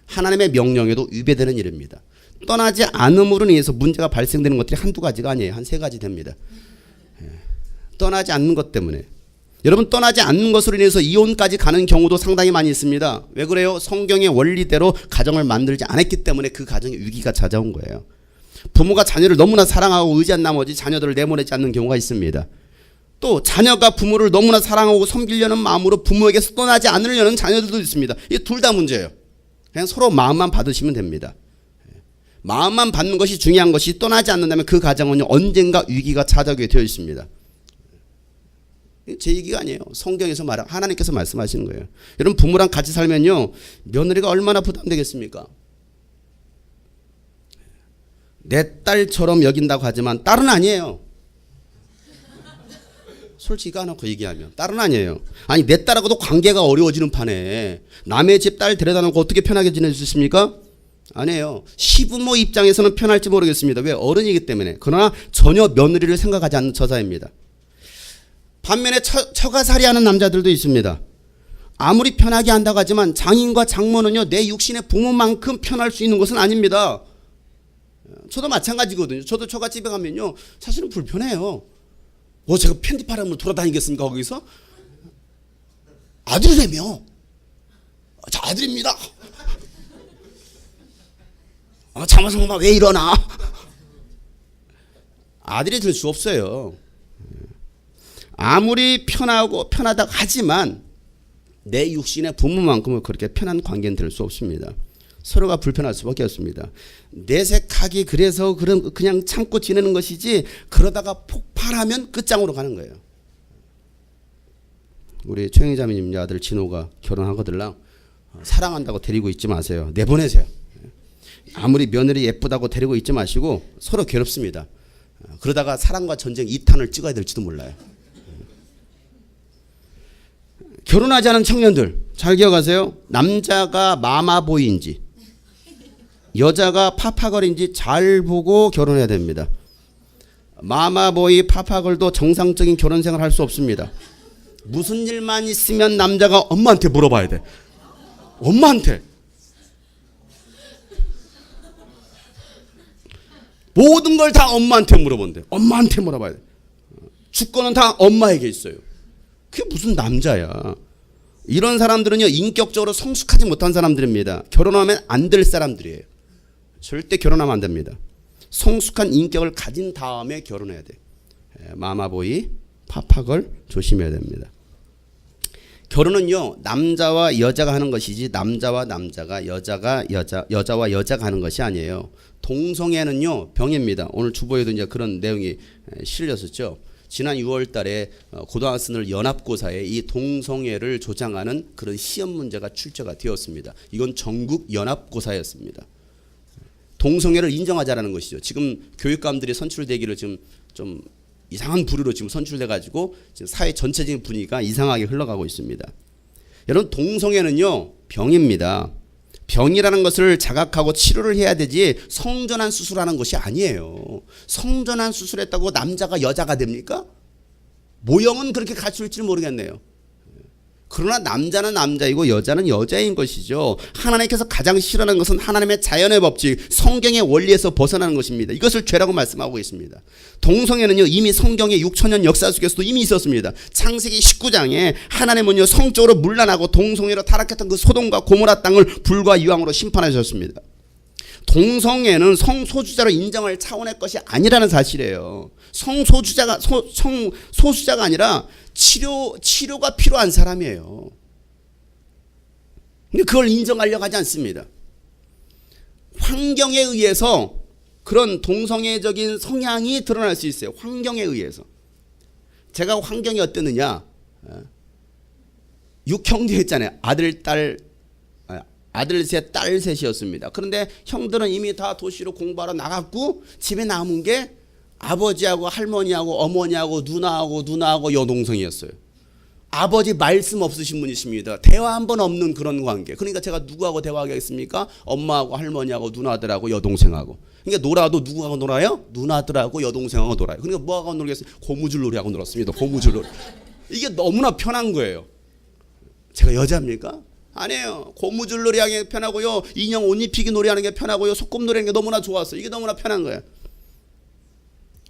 하나님의 명령에도 위배되는 일입니다. 떠나지 않음으로 인해서 문제가 발생되는 것들이 한두 가지가 아니에요. 한 세 가지 됩니다. 떠나지 않는 것 때문에. 여러분 떠나지 않는 것으로 인해서 이혼까지 가는 경우도 상당히 많이 있습니다. 왜 그래요? 성경의 원리대로 가정을 만들지 않았기 때문에 그 가정에 위기가 찾아온 거예요. 부모가 자녀를 너무나 사랑하고 의지한 나머지 자녀들을 내보내지 않는 경우가 있습니다. 또 자녀가 부모를 너무나 사랑하고 섬기려는 마음으로 부모에게서 떠나지 않으려는 자녀들도 있습니다. 이게 둘 다 문제예요. 그냥 서로 마음만 받으시면 됩니다. 마음만 받는 것이 중요한 것이 떠나지 않는다면 그 가정은 언젠가 위기가 찾아오게 되어 있습니다. 제 얘기가 아니에요. 성경에서 하나님께서 말씀하시는 거예요. 여러분 부모랑 같이 살면요 며느리가 얼마나 부담되겠습니까? 내 딸처럼 여긴다고 하지만 딸은 아니에요. 솔직히 까놓고 얘기하면 딸은 아니에요. 아니 내 딸하고도 관계가 어려워지는 판에 남의 집 딸 데려다 놓고 어떻게 편하게 지낼 수 있습니까? 아니에요. 시부모 입장에서는 편할지 모르겠습니다. 왜? 어른이기 때문에. 그러나 전혀 며느리를 생각하지 않는 처사입니다. 반면에 처가살이하는 남자들도 있습니다. 아무리 편하게 한다고 하지만 장인과 장모는요 내 육신의 부모만큼 편할 수 있는 것은 아닙니다. 저도 마찬가지거든요. 저도 처갓집에 가면요 사실은 불편해요. 제가 편집하라면 돌아다니겠습니까 거기서? 아들이라며. 자 아들입니다. 자마성마 왜 이러나? 아들이 될 수 없어요. 아무리 편하다 하지만 내 육신의 부모만큼은 그렇게 편한 관계는 될 수 없습니다. 서로가 불편할 수밖에 없습니다. 내색하기 그래서 그냥 참고 지내는 것이지 그러다가 폭발하면 끝장으로 가는 거예요. 우리 최영희 자매님 아들 진호가 결혼하거들랑 사랑한다고 데리고 있지 마세요. 내보내세요. 아무리 며느리 예쁘다고 데리고 있지 마시고 서로 괴롭습니다. 그러다가 사랑과 전쟁 2탄을 찍어야 될지도 몰라요. 결혼하지 않은 청년들 잘 기억하세요. 남자가 마마보이인지 여자가 파파걸인지 잘 보고 결혼해야 됩니다. 마마보이 파파걸도 정상적인 결혼 생활 할 수 없습니다. 무슨 일만 있으면 남자가 엄마한테 물어봐야 돼. 엄마한테. 모든 걸 다 엄마한테 물어본대. 엄마한테 물어봐야 돼. 주권은 다 엄마에게 있어요. 그게 무슨 남자야. 이런 사람들은요 인격적으로 성숙하지 못한 사람들입니다. 결혼하면 안 될 사람들이에요. 절대 결혼하면 안 됩니다. 성숙한 인격을 가진 다음에 결혼해야 돼. 마마보이 파파걸 조심해야 됩니다. 결혼은요 남자와 여자가 하는 것이지 남자와 남자가 여자와 여자가 하는 것이 아니에요. 동성애는요 병입니다. 오늘 주보에도 이제 그런 내용이 실렸었죠. 지난 6월 달에 고등학생들 연합고사에 이 동성애를 조장하는 그런 시험 문제가 출제가 되었습니다. 이건 전국 연합고사였습니다. 동성애를 인정하자라는 것이죠. 지금 교육감들이 선출되기를 지금 좀 이상한 부류로 지금 선출돼 가지고 지금 사회 전체적인 분위기가 이상하게 흘러가고 있습니다. 여러분 동성애는요 병입니다. 병이라는 것을 자각하고 치료를 해야 되지 성전환 수술하는 것이 아니에요. 성전환 수술했다고 남자가 여자가 됩니까? 모형은 그렇게 갖출지 모르겠네요. 그러나 남자는 남자이고 여자는 여자인 것이죠. 하나님께서 가장 싫어하는 것은 하나님의 자연의 법칙, 성경의 원리에서 벗어나는 것입니다. 이것을 죄라고 말씀하고 있습니다. 동성애는요 이미 성경의 6천년 역사 속에서도 이미 있었습니다. 창세기 19장에 하나님은요 성적으로 문란하고 동성애로 타락했던 그 소돔과 고모라 땅을 불과 유황으로 심판하셨습니다. 동성애는 성소수자로 인정할 차원의 것이 아니라는 사실이에요. 소수자가 아니라 치료가 필요한 사람이에요. 근데 그걸 인정하려고 하지 않습니다. 환경에 의해서 그런 동성애적인 성향이 드러날 수 있어요. 환경에 의해서. 제가 환경이 어땠느냐. 6형제 했잖아요. 아들 셋, 딸 셋이었습니다. 그런데 형들은 이미 다 도시로 공부하러 나갔고 집에 남은 게 아버지하고 할머니하고 어머니하고 누나하고 여동생이었어요. 아버지 말씀 없으신 분이십니다. 대화 한 번 없는 그런 관계. 그러니까 제가 누구하고 대화하겠습니까? 엄마하고 할머니하고 누나들하고 여동생하고. 그러니까 놀아도 누구하고 놀아요? 누나들하고 여동생하고 놀아요. 그러니까 뭐하고 놀겠어요? 고무줄 놀이하고 놀았습니다. 고무줄 놀이. 이게 너무나 편한 거예요. 제가 여자입니까? 아니에요. 고무줄 놀이하는 게 편하고요. 인형 옷 입히기 놀이하는 게 편하고요. 소꿉 놀이하는 게 너무나 좋았어요. 이게 너무나 편한 거예요.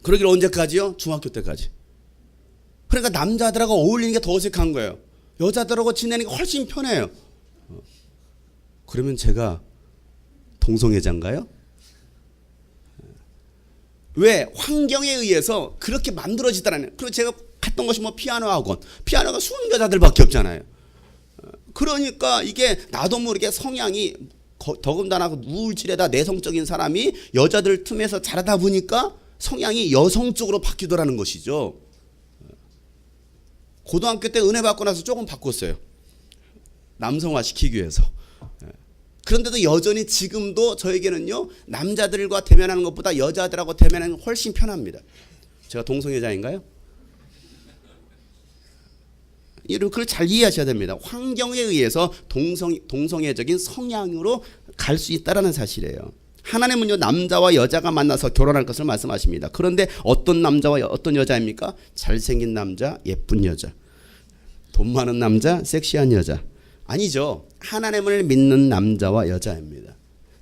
그러길 언제까지요? 중학교 때까지. 그러니까 남자들하고 어울리는 게 더 어색한 거예요. 여자들하고 지내는 게 훨씬 편해요. 그러면 제가 동성애자인가요? 왜? 환경에 의해서 그렇게 만들어지더라는. 그리고 제가 갔던 것이 뭐 피아노 학원. 피아노가 수은 여자들밖에 없잖아요. 그러니까 이게 나도 모르게 성향이 더군다나 우울질에다 내성적인 사람이 여자들 틈에서 자라다 보니까 성향이 여성 쪽으로 바뀌더라는 것이죠. 고등학교 때 은혜 받고 나서 조금 바꿨어요. 남성화 시키기 위해서. 그런데도 여전히 지금도 저에게는요 남자들과 대면하는 것보다 여자들하고 대면하는 게 훨씬 편합니다. 제가 동성애자인가요? 그걸 잘 이해하셔야 됩니다. 환경에 의해서 동성애적인 성향으로 갈 수 있다는 사실이에요. 하나님은요 남자와 여자가 만나서 결혼할 것을 말씀하십니다. 그런데 어떤 남자와 어떤 여자입니까? 잘생긴 남자, 예쁜 여자, 돈 많은 남자, 섹시한 여자. 아니죠. 하나님을 믿는 남자와 여자입니다.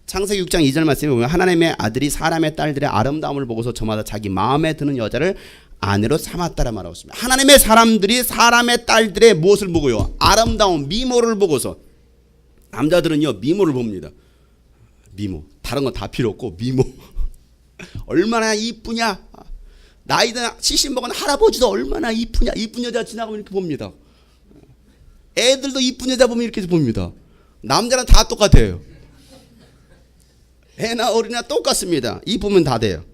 창세기 6장 2절 말씀에 보면 하나님의 아들이 사람의 딸들의 아름다움을 보고서 저마다 자기 마음에 드는 여자를 아내로 삼았다라 말하고 있습니다. 하나님의 사람들이 사람의 딸들의 무엇을 보고요? 아름다운 미모를 보고서. 남자들은요 미모를 봅니다. 미모. 다른 건 다 필요 없고 미모. 얼마나 이쁘냐. 나이든 70 먹은 할아버지도 얼마나 이쁘냐, 이쁜 여자 지나가면 이렇게 봅니다. 애들도 이쁜 여자 보면 이렇게 봅니다. 남자는 다 똑같아요. 애나 어린이나 똑같습니다. 이쁘면 다 돼요.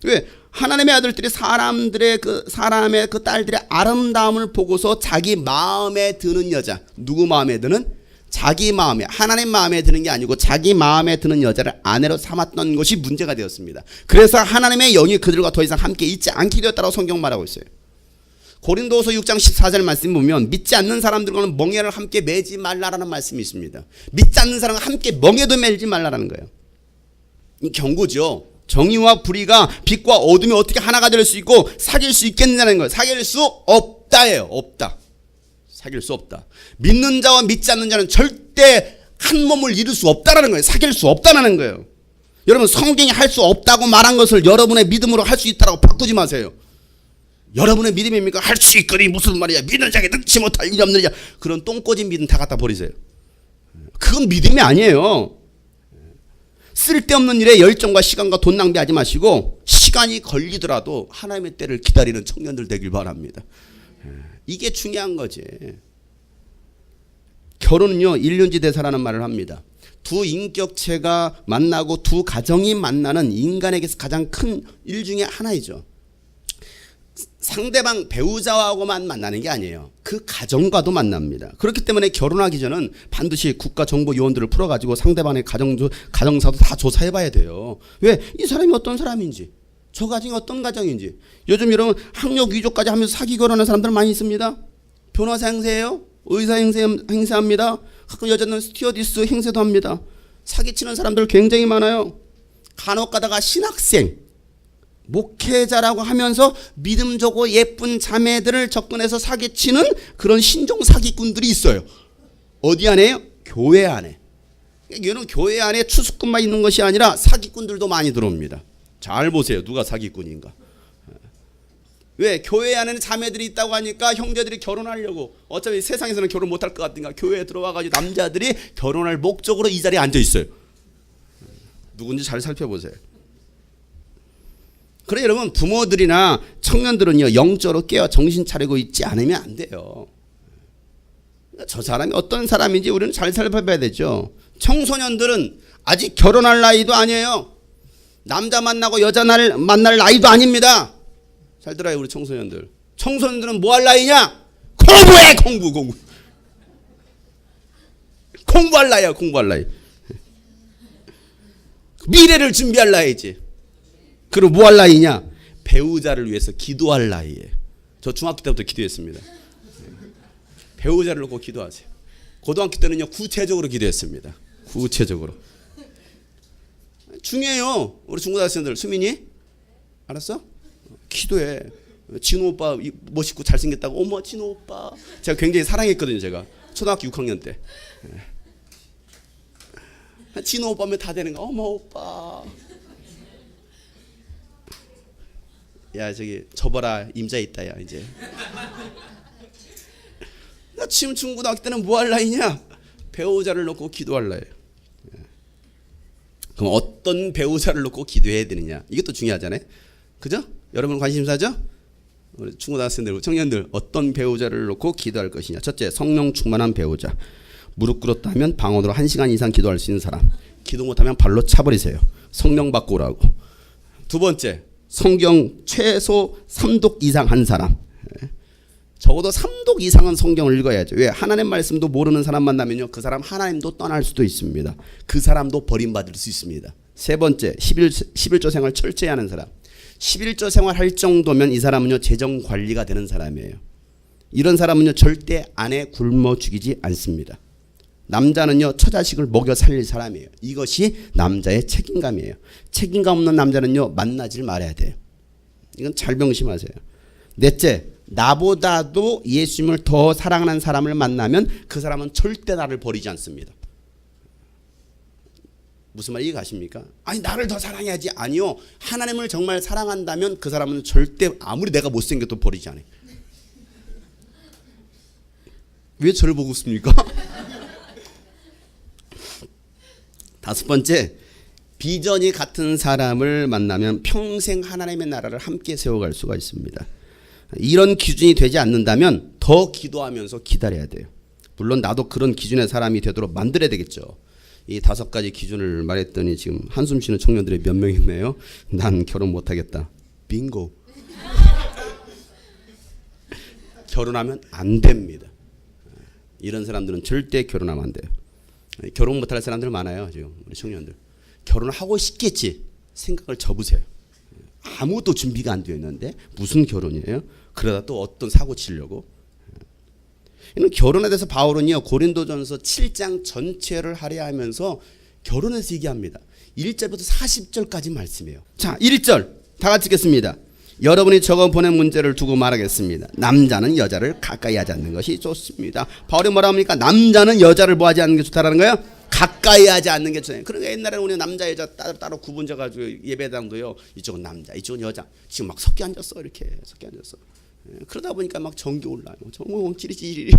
왜? 하나님의 아들들이 사람의 그 딸들의 아름다움을 보고서 자기 마음에 드는 여자, 누구 마음에 드는? 자기 마음에, 하나님 마음에 드는 게 아니고 자기 마음에 드는 여자를 아내로 삼았던 것이 문제가 되었습니다. 그래서 하나님의 영이 그들과 더 이상 함께 있지 않게 되었다고 성경 말하고 있어요. 고린도후서 6장 14절 말씀 보면 믿지 않는 사람들과는 멍에를 함께 매지 말라라는 말씀이 있습니다. 믿지 않는 사람과 함께 멍에도 매지 말라라는 거예요. 이 경고죠. 정의와 불의가 빛과 어둠이 어떻게 하나가 될 수 있고 사귈 수 있겠느냐는 거예요. 사귈 수 없다예요. 없다. 사귈 수 없다. 믿는 자와 믿지 않는 자는 절대 한 몸을 이룰 수 없다라는 거예요. 사귈 수 없다라는 거예요. 여러분, 성경이 할 수 없다고 말한 것을 여러분의 믿음으로 할 수 있다고 바꾸지 마세요. 여러분의 믿음입니까? 할 수 있거니 무슨 말이야. 믿는 자에게 능치 못할 일이 없느냐. 그런 똥꼬진 믿음 다 갖다 버리세요. 그건 믿음이 아니에요. 쓸데없는 일에 열정과 시간과 돈 낭비하지 마시고 시간이 걸리더라도 하나님의 때를 기다리는 청년들 되길 바랍니다. 이게 중요한 거지. 결혼은요, 일륜지대사라는 말을 합니다. 두 인격체가 만나고 두 가정이 만나는 인간에게서 가장 큰 일 중에 하나이죠. 상대방 배우자하고만 만나는 게 아니에요. 그 가정과도 만납니다. 그렇기 때문에 결혼하기 전은 반드시 국가정보요원들을 풀어가지고 상대방의 가정사도 다 조사해 봐야 돼요. 왜? 이 사람이 어떤 사람인지, 저 가정이 어떤 가정인지. 요즘 여러분 학력 위조까지 하면서 사기 결혼하는 사람들 많이 있습니다. 변호사 행세해요. 의사 행세합니다. 가끔 여자는 스튜어디스 행세도 합니다. 사기치는 사람들 굉장히 많아요. 간혹 가다가 신학생, 목회자라고 하면서 믿음 좋고 예쁜 자매들을 접근해서 사기치는 그런 신종 사기꾼들이 있어요. 어디 안에요? 교회 안에. 이거는 교회 안에 추수꾼만 있는 것이 아니라 사기꾼들도 많이 들어옵니다. 잘 보세요. 누가 사기꾼인가. 왜? 교회 안에는 자매들이 있다고 하니까 형제들이 결혼하려고, 어차피 세상에서는 결혼 못할 것 같으니까 교회에 들어와가지고 남자들이 결혼할 목적으로 이 자리에 앉아 있어요. 누군지 잘 살펴보세요. 그래, 여러분, 부모들이나 청년들은요, 영적으로 깨어 정신 차리고 있지 않으면 안 돼요. 저 사람이 어떤 사람인지 우리는 잘 살펴봐야 되죠. 청소년들은 아직 결혼할 나이도 아니에요. 남자 만나고 여자 만날 나이도 아닙니다. 잘 들어요, 우리 청소년들. 청소년들은 뭐 할 나이냐? 공부해, 공부. 공부할 나이야, 공부할 나이. 미래를 준비할 나이지. 그리고 뭐 할 나이냐? 배우자를 위해서 기도할 나이에. 저 중학교 때부터 기도했습니다. 배우자를 놓고 기도하세요. 고등학교 때는요, 구체적으로 기도했습니다. 구체적으로. 중요해요. 우리 중고등학생들. 수민이? 알았어? 기도해. 진호 오빠 멋있고 잘생겼다고. 어머, 진호 오빠. 제가 굉장히 사랑했거든요, 제가. 초등학교 6학년 때. 진호 오빠면 다 되는 거. 어머, 오빠. 야, 저기 접어라, 임자 있다. 야, 이제 나 지금 중고등학교 때는 뭐 할 나이냐? 배우자를 놓고 기도할 나이에요. 그럼 어떤 배우자를 놓고 기도해야 되느냐? 이것도 중요하잖아요. 그죠? 여러분 관심사죠? 우리 중고등학생들, 청년들, 어떤 배우자를 놓고 기도할 것이냐? 첫째, 성령 충만한 배우자. 무릎 꿇었다 하면 방언으로 1시간 이상 기도할 수 있는 사람. 기도 못하면 발로 차버리세요. 성령 받고 오라고. 두 번째, 성경 최소 3독 이상 한 사람. 적어도 3독 이상은 성경을 읽어야죠. 왜? 하나님 말씀도 모르는 사람 만나면요, 그 사람 하나님도 떠날 수도 있습니다. 그 사람도 버림받을 수 있습니다. 세 번째, 11조 생활 철저히 하는 사람. 11조 생활 할 정도면 이 사람은요, 재정 관리가 되는 사람이에요. 이런 사람은요, 절대 아내 굶어 죽이지 않습니다. 남자는요, 처자식을 먹여 살릴 사람이에요. 이것이 남자의 책임감이에요. 책임감 없는 남자는요, 만나질 말아야 돼요. 이건 잘 명심하세요. 넷째, 나보다도 예수님을 더 사랑하는 사람을 만나면 그 사람은 절대 나를 버리지 않습니다. 무슨 말 이해가십니까? 아니, 나를 더 사랑해야지. 아니요, 하나님을 정말 사랑한다면 그 사람은 절대 아무리 내가 못생겨도 버리지 않아요. 왜 저를 보고 있습니까? 다섯 번째, 비전이 같은 사람을 만나면 평생 하나님의 나라를 함께 세워갈 수가 있습니다. 이런 기준이 되지 않는다면 더 기도하면서 기다려야 돼요. 물론 나도 그런 기준의 사람이 되도록 만들어야 되겠죠. 이 5가지 기준을 말했더니 지금 한숨 쉬는 청년들이 몇 명 있네요. 난 결혼 못하겠다. 빙고. 결혼하면 안 됩니다. 이런 사람들은 절대 결혼하면 안 돼요. 결혼 못할 사람들 많아요. 지금 우리 청년들. 결혼을 하고 싶겠지 생각을 접으세요. 아무것도 준비가 안 되어 있는데 무슨 결혼이에요? 그러다 또 어떤 사고 치려고. 이는 결혼에 대해서 바울은요 고린도전서 7장 전체를 할애하면서 결혼에 대해서 얘기합니다. 1절부터 40절까지 말씀이에요. 자, 1절 다 같이 읽겠습니다. 여러분이 적어 보낸 문제를 두고 말하겠습니다. 남자는 여자를 가까이 하지 않는 것이 좋습니다. 바울이 뭐라 합니까? 남자는 여자를 뭐 하지 않는 게 좋다라는 거예요? 가까이 하지 않는 게 좋아요. 그러니까 옛날에는 우리 남자 여자 따로 구분져 가지고 예배당도요. 이쪽은 남자, 이쪽은 여자. 지금 막 섞여 앉았어. 이렇게 섞여 앉았어. 그러다 보니까 막 전기 올라요. 정말 찌리찌리.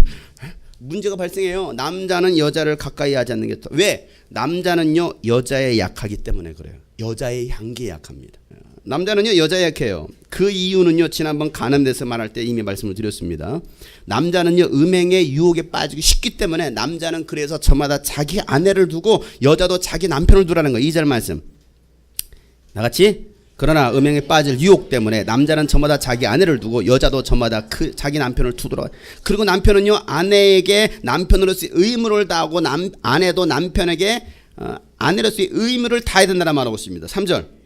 문제가 발생해요. 남자는 여자를 가까이 하지 않는 게 좋다. 왜? 남자는요 여자에 약하기 때문에 그래요. 여자의 향기에 약합니다. 남자는요 여자에 약해요. 그 이유는요 지난번 가늠돼서 말할 때 이미 말씀을 드렸습니다. 남자는요 음행의 유혹에 빠지기 쉽기 때문에 남자는 그래서 저마다 자기 아내를 두고 여자도 자기 남편을 두라는 거예요. 2절 말씀 나같이 그러나 음행에 빠질 유혹 때문에 남자는 저마다 자기 아내를 두고 여자도 저마다 자기 남편을 두더라. 그리고 남편은요 아내에게 남편으로서의 의무를 다하고 아내도 남편에게 아내로서의 의무를 다해야 된다는 말하고 있습니다. 3절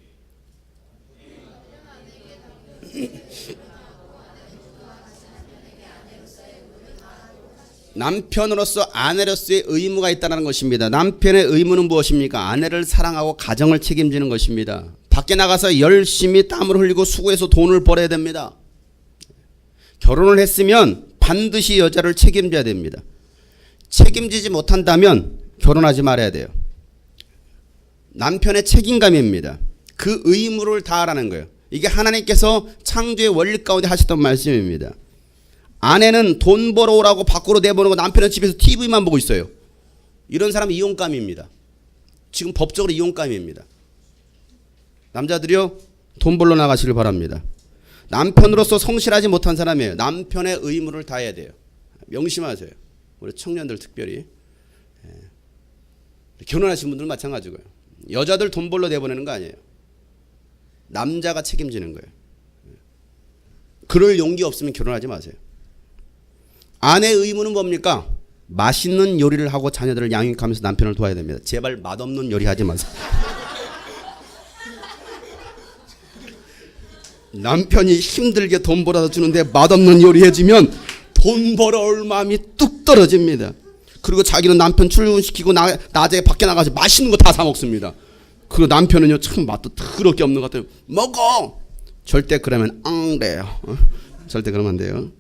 남편으로서 아내로서의 의무가 있다는 것입니다. 남편의 의무는 무엇입니까? 아내를 사랑하고 가정을 책임지는 것입니다. 밖에 나가서 열심히 땀을 흘리고 수고해서 돈을 벌어야 됩니다. 결혼을 했으면 반드시 여자를 책임져야 됩니다. 책임지지 못한다면 결혼하지 말아야 돼요. 남편의 책임감입니다. 그 의무를 다하라는 거예요. 이게 하나님께서 창조의 원리 가운데 하셨던 말씀입니다. 아내는 돈 벌어오라고 밖으로 내보내고 남편은 집에서 TV만 보고 있어요. 이런 사람은 이혼감입니다. 지금 법적으로 이혼감입니다. 남자들이요 돈 벌러 나가시길 바랍니다. 남편으로서 성실하지 못한 사람이에요. 남편의 의무를 다해야 돼요. 명심하세요. 우리 청년들 특별히 결혼하신 분들 마찬가지고요. 여자들 돈 벌러 내보내는 거 아니에요. 남자가 책임지는 거예요. 그럴 용기 없으면 결혼하지 마세요. 아내의 의무는 뭡니까? 맛있는 요리를 하고 자녀들을 양육하면서 남편을 도와야 됩니다. 제발 맛없는 요리 하지 마세요. 남편이 힘들게 돈 벌어다 주는데 맛없는 요리 해주면 돈 벌어올 마음이 뚝 떨어집니다. 그리고 자기는 남편 출근시키고 낮에 밖에 나가서 맛있는 거 다 사 먹습니다. 그리고 남편은요 참 맛도 더럽게 없는 것 같아요. 먹어! 절대 그러면 앙래요. 절대 그러면 안 돼요.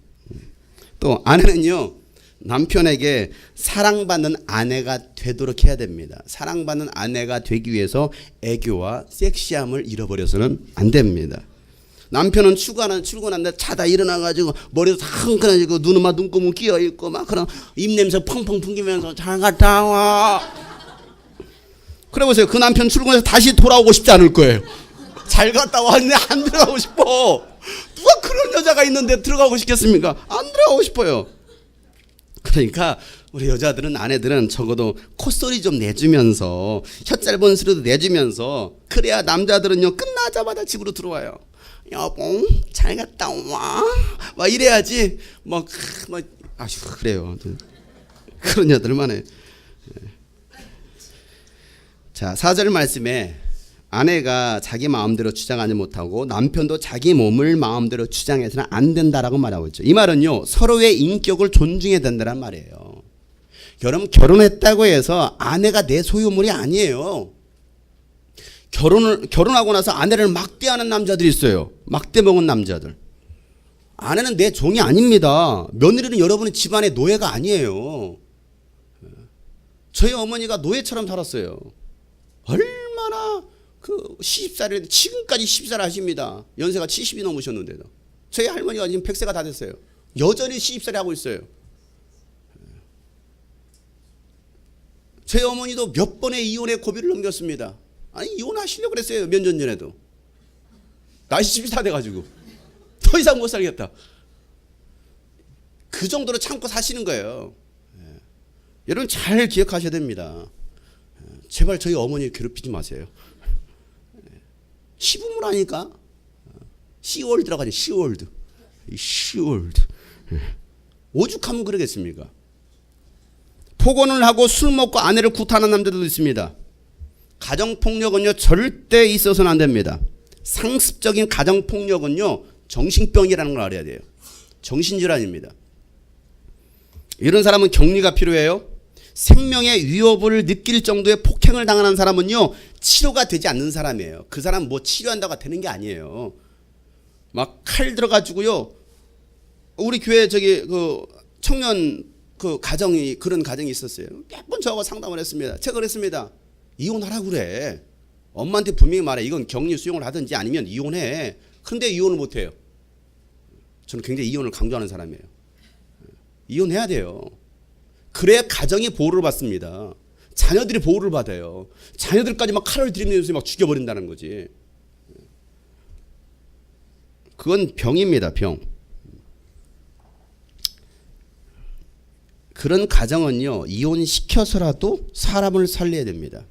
또 아내는요 남편에게 사랑받는 아내가 되도록 해야 됩니다. 사랑받는 아내가 되기 위해서 애교와 섹시함을 잃어버려서는 안 됩니다. 남편은 출근하는데 자다 일어나가지고 머리도 다 흥건해지고 눈은 막 눈곱은 끼어있고 막 그런 입냄새 펑펑 풍기면서 잘 갔다 와. 그래 보세요. 그 남편 출근해서 다시 돌아오고 싶지 않을 거예요. 잘 갔다 왔는데 안 들어가고 싶어. 누가 그런 여자가 있는데 들어가고 싶겠습니까? 안 들어가고 싶어요. 그러니까 우리 여자들은 아내들은 적어도 콧소리 좀 내주면서 혀 짧은 소리도 내주면서 그래야 남자들은요 끝나자마자 집으로 들어와요. 여보 잘 갔다 와. 막 이래야지 막 아휴 그래요. 그런 여자들만 해. 자 4절 말씀에 아내가 자기 마음대로 주장하지 못하고 남편도 자기 몸을 마음대로 주장해서는 안 된다라고 말하고 있죠. 이 말은요 서로의 인격을 존중해야 된다는 말이에요. 여러분 결혼했다고 해서 아내가 내 소유물이 아니에요. 결혼하고 나서 아내를 막대하는 남자들이 있어요. 막대 먹은 남자들. 아내는 내 종이 아닙니다. 며느리는 여러분의 집안의 노예가 아니에요. 저희 어머니가 노예처럼 살았어요. 얼마나 시집살이 지금까지 시집살 하십니다. 연세가 70이 넘으셨는데도. 저희 할머니가 지금 100세가 다 됐어요. 여전히 시집살이 하고 있어요. 저희 어머니도 몇 번의 이혼의 고비를 넘겼습니다. 아니 이혼하시려고 그랬어요. 몇 년 전에도. 나이 70이 다 돼가지고 더 이상 못 살겠다. 그 정도로 참고 사시는 거예요. 여러분 잘 기억하셔야 됩니다. 제발 저희 어머니 괴롭히지 마세요. 시부모를 하니까 시월드라고 하죠. 시월드. 시월드. 오죽하면 그러겠습니까? 폭언을 하고 술 먹고 아내를 구타하는 남자들도 있습니다. 가정폭력은요 절대 있어서는 안 됩니다. 상습적인 가정폭력은요 정신병이라는 걸 알아야 돼요. 정신질환입니다. 이런 사람은 격리가 필요해요. 생명의 위협을 느낄 정도의 폭행을 당하는 사람은요 치료가 되지 않는 사람이에요. 그 사람 뭐 치료한다고 되는 게 아니에요. 막 칼 들어가지고요. 우리 교회 저기 그 청년 그 가정이 그런 가정이 있었어요. 몇 번 저하고 상담을 했습니다. 제가 그랬습니다. 이혼하라고 그래. 엄마한테 분명히 말해. 이건 격리 수용을 하든지 아니면 이혼해. 그런데 이혼을 못해요. 저는 굉장히 이혼을 강조하는 사람이에요. 이혼해야 돼요. 그래야 가정이 보호를 받습니다. 자녀들이 보호를 받아요. 자녀들까지 막 칼을 들이밀면서 막 죽여버린다는 거지. 그건 병입니다. 병. 그런 가정은요 이혼시켜서라도 사람을 살려야 됩니다.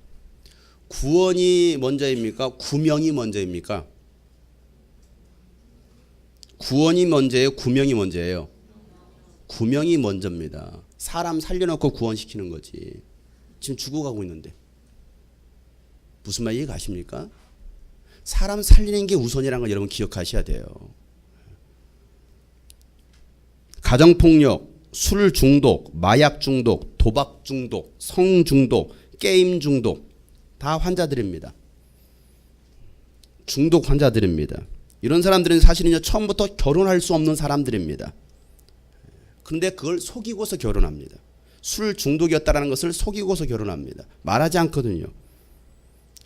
구원이 먼저입니까? 구명이 먼저입니까? 구원이 먼저예요? 구명이 먼저예요? 구명이 먼저입니다. 사람 살려놓고 구원시키는 거지. 지금 죽어가고 있는데 무슨 말 이해 가십니까? 사람 살리는 게 우선이라는 걸 여러분 기억하셔야 돼요. 가정폭력, 술 중독, 마약 중독, 도박 중독, 성 중독, 게임 중독 다 환자들입니다. 중독 환자들입니다. 이런 사람들은 사실은요 처음부터 결혼할 수 없는 사람들입니다. 그런데 그걸 속이고서 결혼합니다. 술 중독이었다는 것을 속이고서 결혼합니다. 말하지 않거든요.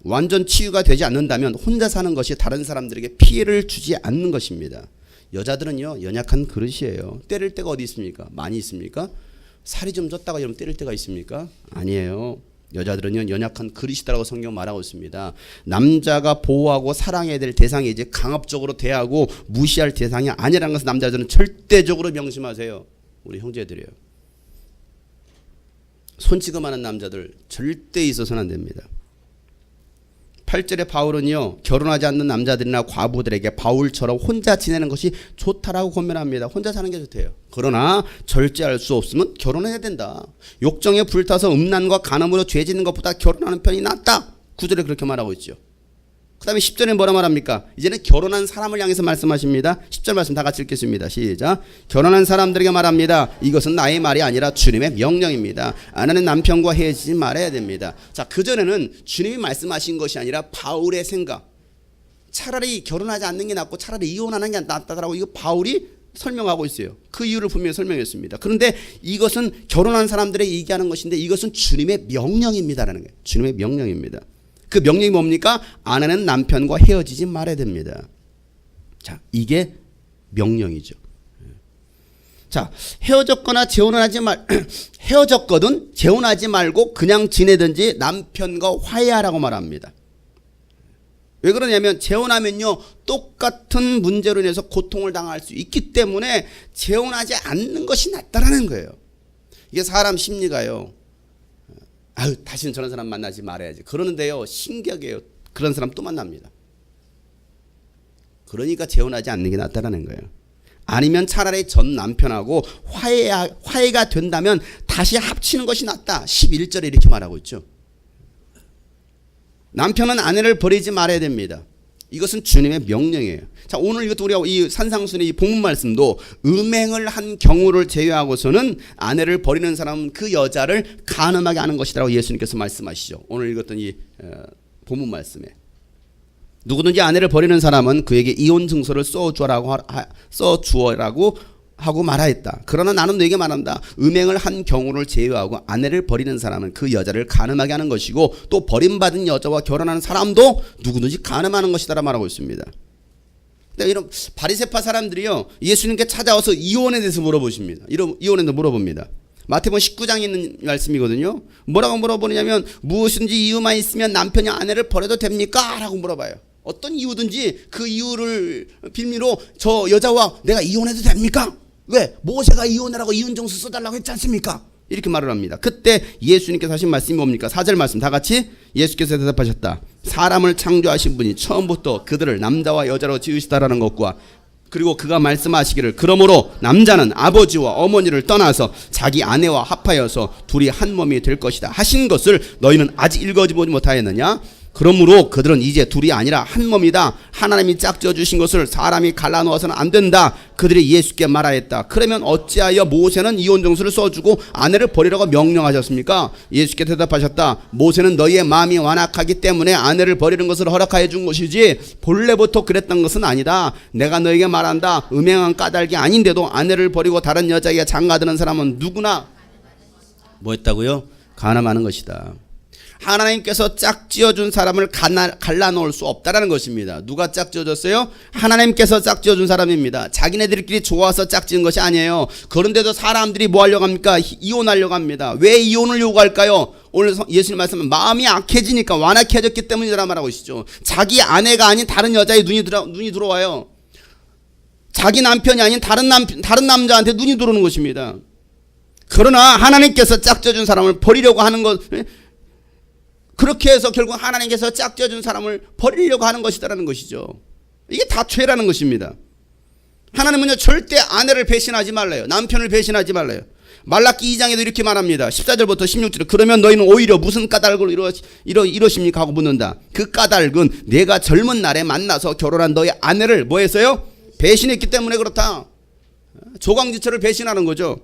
완전 치유가 되지 않는다면 혼자 사는 것이 다른 사람들에게 피해를 주지 않는 것입니다. 여자들은요 연약한 그릇이에요. 때릴 때가 어디 있습니까? 많이 있습니까? 살이 좀 쪘다가 여러분 때릴 때가 있습니까? 아니에요. 여자들은요 연약한 그릇이다라고 성경 말하고 있습니다. 남자가 보호하고 사랑해야 될 대상이 이제 강압적으로 대하고 무시할 대상이 아니라는 것을 남자들은 절대적으로 명심하세요. 우리 형제들이요. 손찌검하는 남자들 절대 있어서는 안 됩니다. 8절에 바울은요 결혼하지 않는 남자들이나 과부들에게 바울처럼 혼자 지내는 것이 좋다라고 권면합니다. 혼자 사는 게 좋대요. 그러나 절제할 수 없으면 결혼해야 된다. 욕정에 불타서 음란과 간음으로 죄 짓는 것보다 결혼하는 편이 낫다. 9절에 그렇게 말하고 있죠. 그 다음에 10절에 뭐라 말합니까? 이제는 결혼한 사람을 향해서 말씀하십니다. 10절 말씀 다 같이 읽겠습니다. 시작. 결혼한 사람들에게 말합니다. 이것은 나의 말이 아니라 주님의 명령입니다. 아내는 남편과 헤어지지 말아야 됩니다. 자, 그전에는 주님이 말씀하신 것이 아니라 바울의 생각. 차라리 결혼하지 않는 게 낫고 차라리 이혼하는 게 낫다라고 이거 바울이 설명하고 있어요. 그 이유를 분명히 설명했습니다. 그런데 이것은 결혼한 사람들에게 얘기하는 것인데 이것은 주님의 명령입니다라는 거예요. 주님의 명령입니다. 그 명령이 뭡니까? 아내는 남편과 헤어지지 말아야 됩니다. 자, 이게 명령이죠. 자, 헤어졌거나 재혼을 하지 헤어졌거든 재혼하지 말고 그냥 지내든지 남편과 화해하라고 말합니다. 왜 그러냐면 재혼하면요 똑같은 문제로 인해서 고통을 당할 수 있기 때문에 재혼하지 않는 것이 낫다라는 거예요. 이게 사람 심리가요. 아유, 다시는 저런 사람 만나지 말아야지. 그러는데요, 신기하게요. 그런 사람 또 만납니다. 그러니까 재혼하지 않는 게 낫다라는 거예요. 아니면 차라리 전 남편하고 화해가 된다면 다시 합치는 것이 낫다. 11절에 이렇게 말하고 있죠. 남편은 아내를 버리지 말아야 됩니다. 이것은 주님의 명령이에요. 자, 오늘 이것도 우리가 이 산상순의 이 본문 말씀도 음행을 한 경우를 제외하고서는 아내를 버리는 사람은 그 여자를 간음하게 하는 것이라고 예수님께서 말씀하시죠. 오늘 읽었던 이 본문 말씀에 누구든지 아내를 버리는 사람은 그에게 이혼 증서를 써주어라고 하고 말하였다. 그러나 나는 너에게 말한다. 음행을 한 경우를 제외하고 아내를 버리는 사람은 그 여자를 간음하게 하는 것이고 또 버림받은 여자와 결혼하는 사람도 누구든지 간음하는 것이다라 말하고 있습니다. 이런 바리새파 사람들이요 예수님께 찾아와서 이혼에 대해서 물어보십니다. 이혼에 대해서 물어봅니다. 마태복음 19장에 있는 말씀이거든요. 뭐라고 물어보느냐면 무엇인지 이유만 있으면 남편이 아내를 버려도 됩니까? 라고 물어봐요. 어떤 이유든지 그 이유를 빌미로 저 여자와 내가 이혼해도 됩니까? 왜? 모세가 이혼하라고 이혼정서 써달라고 했지 않습니까? 이렇게 말을 합니다. 그때 예수님께서 하신 말씀이 뭡니까? 4절 말씀 다 같이 예수께서 대답하셨다. 사람을 창조하신 분이 처음부터 그들을 남자와 여자로 지으시다라는 것과 그리고 그가 말씀하시기를 그러므로 남자는 아버지와 어머니를 떠나서 자기 아내와 합하여서 둘이 한 몸이 될 것이다 하신 것을 너희는 아직 읽어보지 못하였느냐? 그러므로 그들은 이제 둘이 아니라 한 몸이다. 하나님이 짝지어 주신 것을 사람이 갈라놓아서는 안 된다. 그들이 예수께 말하였다. 그러면 어찌하여 모세는 이혼정서를 써주고 아내를 버리라고 명령하셨습니까? 예수께 대답하셨다. 모세는 너희의 마음이 완악하기 때문에 아내를 버리는 것을 허락하여 준 것이지 본래부터 그랬던 것은 아니다. 내가 너에게 말한다. 음행한 까닭이 아닌데도 아내를 버리고 다른 여자에게 장가드는 사람은 누구나 뭐 했다고요? 가늠하는 것이다. 하나님께서 짝지어준 사람을 갈라놓을 수 없다라는 것입니다. 누가 짝지어줬어요? 하나님께서 짝지어준 사람입니다. 자기네들끼리 좋아서 짝지은 것이 아니에요. 그런데도 사람들이 뭐 하려고 합니까? 이혼하려고 합니다. 왜 이혼을 요구할까요? 오늘 예수님 말씀은 마음이 악해지니까 완악해졌기 때문이라 말하고 있죠. 자기 아내가 아닌 다른 여자의 눈이 들어와요. 자기 남편이 아닌 다른 남자한테 눈이 들어오는 것입니다. 그러나 하나님께서 짝지어준 사람을 버리려고 하는 것, 그렇게 해서 결국 하나님께서 짝지어준 사람을 버리려고 하는 것이다라는 것이죠. 이게 다 죄라는 것입니다. 하나님은요 절대 아내를 배신하지 말라요. 남편을 배신하지 말라요. 말라기 2장에도 이렇게 말합니다. 14절부터 16절. 그러면 너희는 오히려 무슨 까닭으로 이러십니까 하고 묻는다. 그 까닭은 내가 젊은 날에 만나서 결혼한 너희 아내를 뭐 했어요? 배신했기 때문에 그렇다. 조강지처를 배신하는 거죠.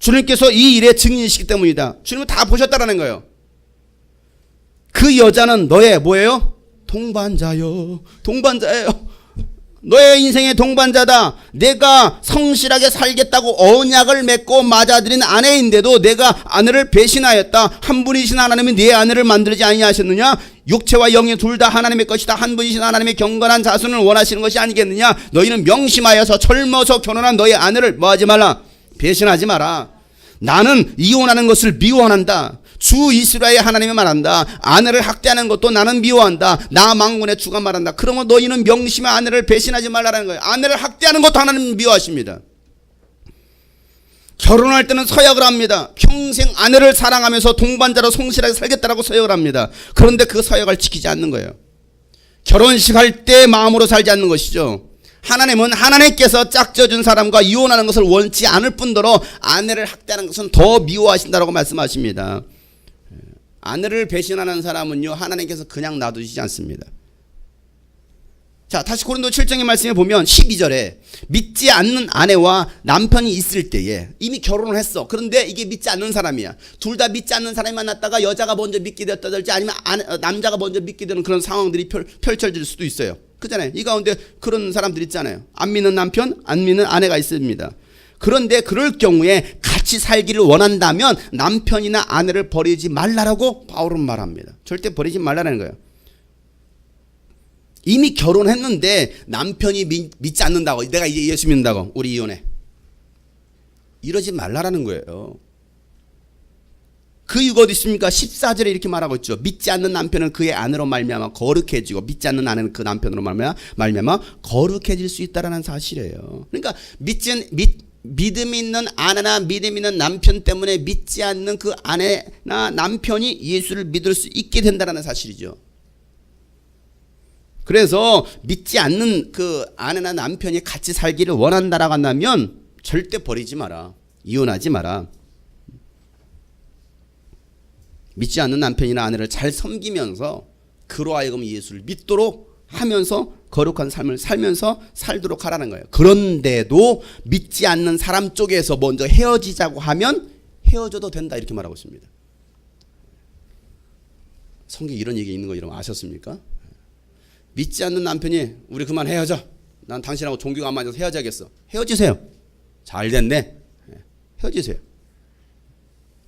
주님께서 이 일의 증인이시기 때문이다. 주님은 다 보셨다라는 거예요. 그 여자는 너의 뭐예요? 동반자요. 동반자예요. 너의 인생의 동반자다. 내가 성실하게 살겠다고 언약을 맺고 맞아들인 아내인데도 내가 아내를 배신하였다. 한 분이신 하나님이 네 아내를 만들지 아니하셨느냐? 육체와 영이 둘 다 하나님의 것이다. 한 분이신 하나님의 경건한 자손을 원하시는 것이 아니겠느냐? 너희는 명심하여서 젊어서 결혼한 너의 아내를 뭐하지 말라? 배신하지 마라. 나는 이혼하는 것을 미워한다. 주 이스라엘 하나님이 말한다. 아내를 학대하는 것도 나는 미워한다. 나 망군의 주가 말한다. 그러면 너희는 명심해 아내를 배신하지 말라는 거예요. 아내를 학대하는 것도 하나님은 미워하십니다. 결혼할 때는 서약을 합니다. 평생 아내를 사랑하면서 동반자로 성실하게 살겠다라고 서약을 합니다. 그런데 그 서약을 지키지 않는 거예요. 결혼식 할 때 마음으로 살지 않는 것이죠. 하나님은 하나님께서 짝져준 사람과 이혼하는 것을 원치 않을 뿐더러 아내를 학대하는 것은 더 미워하신다라고 말씀하십니다. 아내를 배신하는 사람은요 하나님께서 그냥 놔두시지 않습니다. 자, 다시 고린도 7장의 말씀에 보면 12절에 믿지 않는 아내와 남편이 있을 때에 이미 결혼을 했어. 그런데 이게 믿지 않는 사람이야. 둘 다 믿지 않는 사람이 만났다가 여자가 먼저 믿게 되었다든지 아니면 남자가 먼저 믿게 되는 그런 상황들이 펼쳐질 수도 있어요. 그잖아요. 이 가운데 그런 사람들 있잖아요. 안 믿는 남편, 안 믿는 아내가 있습니다. 그런데 그럴 경우에 같이 살기를 원한다면 남편이나 아내를 버리지 말라라고 바울은 말합니다. 절대 버리지 말라는 거예요. 이미 결혼했는데 남편이 믿지 않는다고, 내가 이제 예수 믿는다고 우리 이혼해, 이러지 말라라는 거예요. 그 이유가 어디 있습니까? 14절에 이렇게 말하고 있죠. 믿지 않는 남편은 그의 아내로 말미암아 거룩해지고 믿지 않는 아내는 그 남편으로 말미암아 거룩해질 수 있다라는 사실이에요. 그러니까 믿음 있는 아내나 믿음 있는 남편 때문에 믿지 않는 그 아내나 남편이 예수를 믿을 수 있게 된다는 사실이죠. 그래서 믿지 않는 그 아내나 남편이 같이 살기를 원한다라고 한다면 절대 버리지 마라. 이혼하지 마라. 믿지 않는 남편이나 아내를 잘 섬기면서 그로 하여금 예수를 믿도록 하면서 거룩한 삶을 살면서 살도록 하라는 거예요. 그런데도 믿지 않는 사람 쪽에서 먼저 헤어지자고 하면 헤어져도 된다 이렇게 말하고 있습니다. 성경에 이런 얘기 있는 거 여러분 아셨습니까? 믿지 않는 남편이 우리 그만 헤어져. 난 당신하고 종교가 안 맞아서 헤어져야겠어. 헤어지세요. 잘 됐네. 헤어지세요.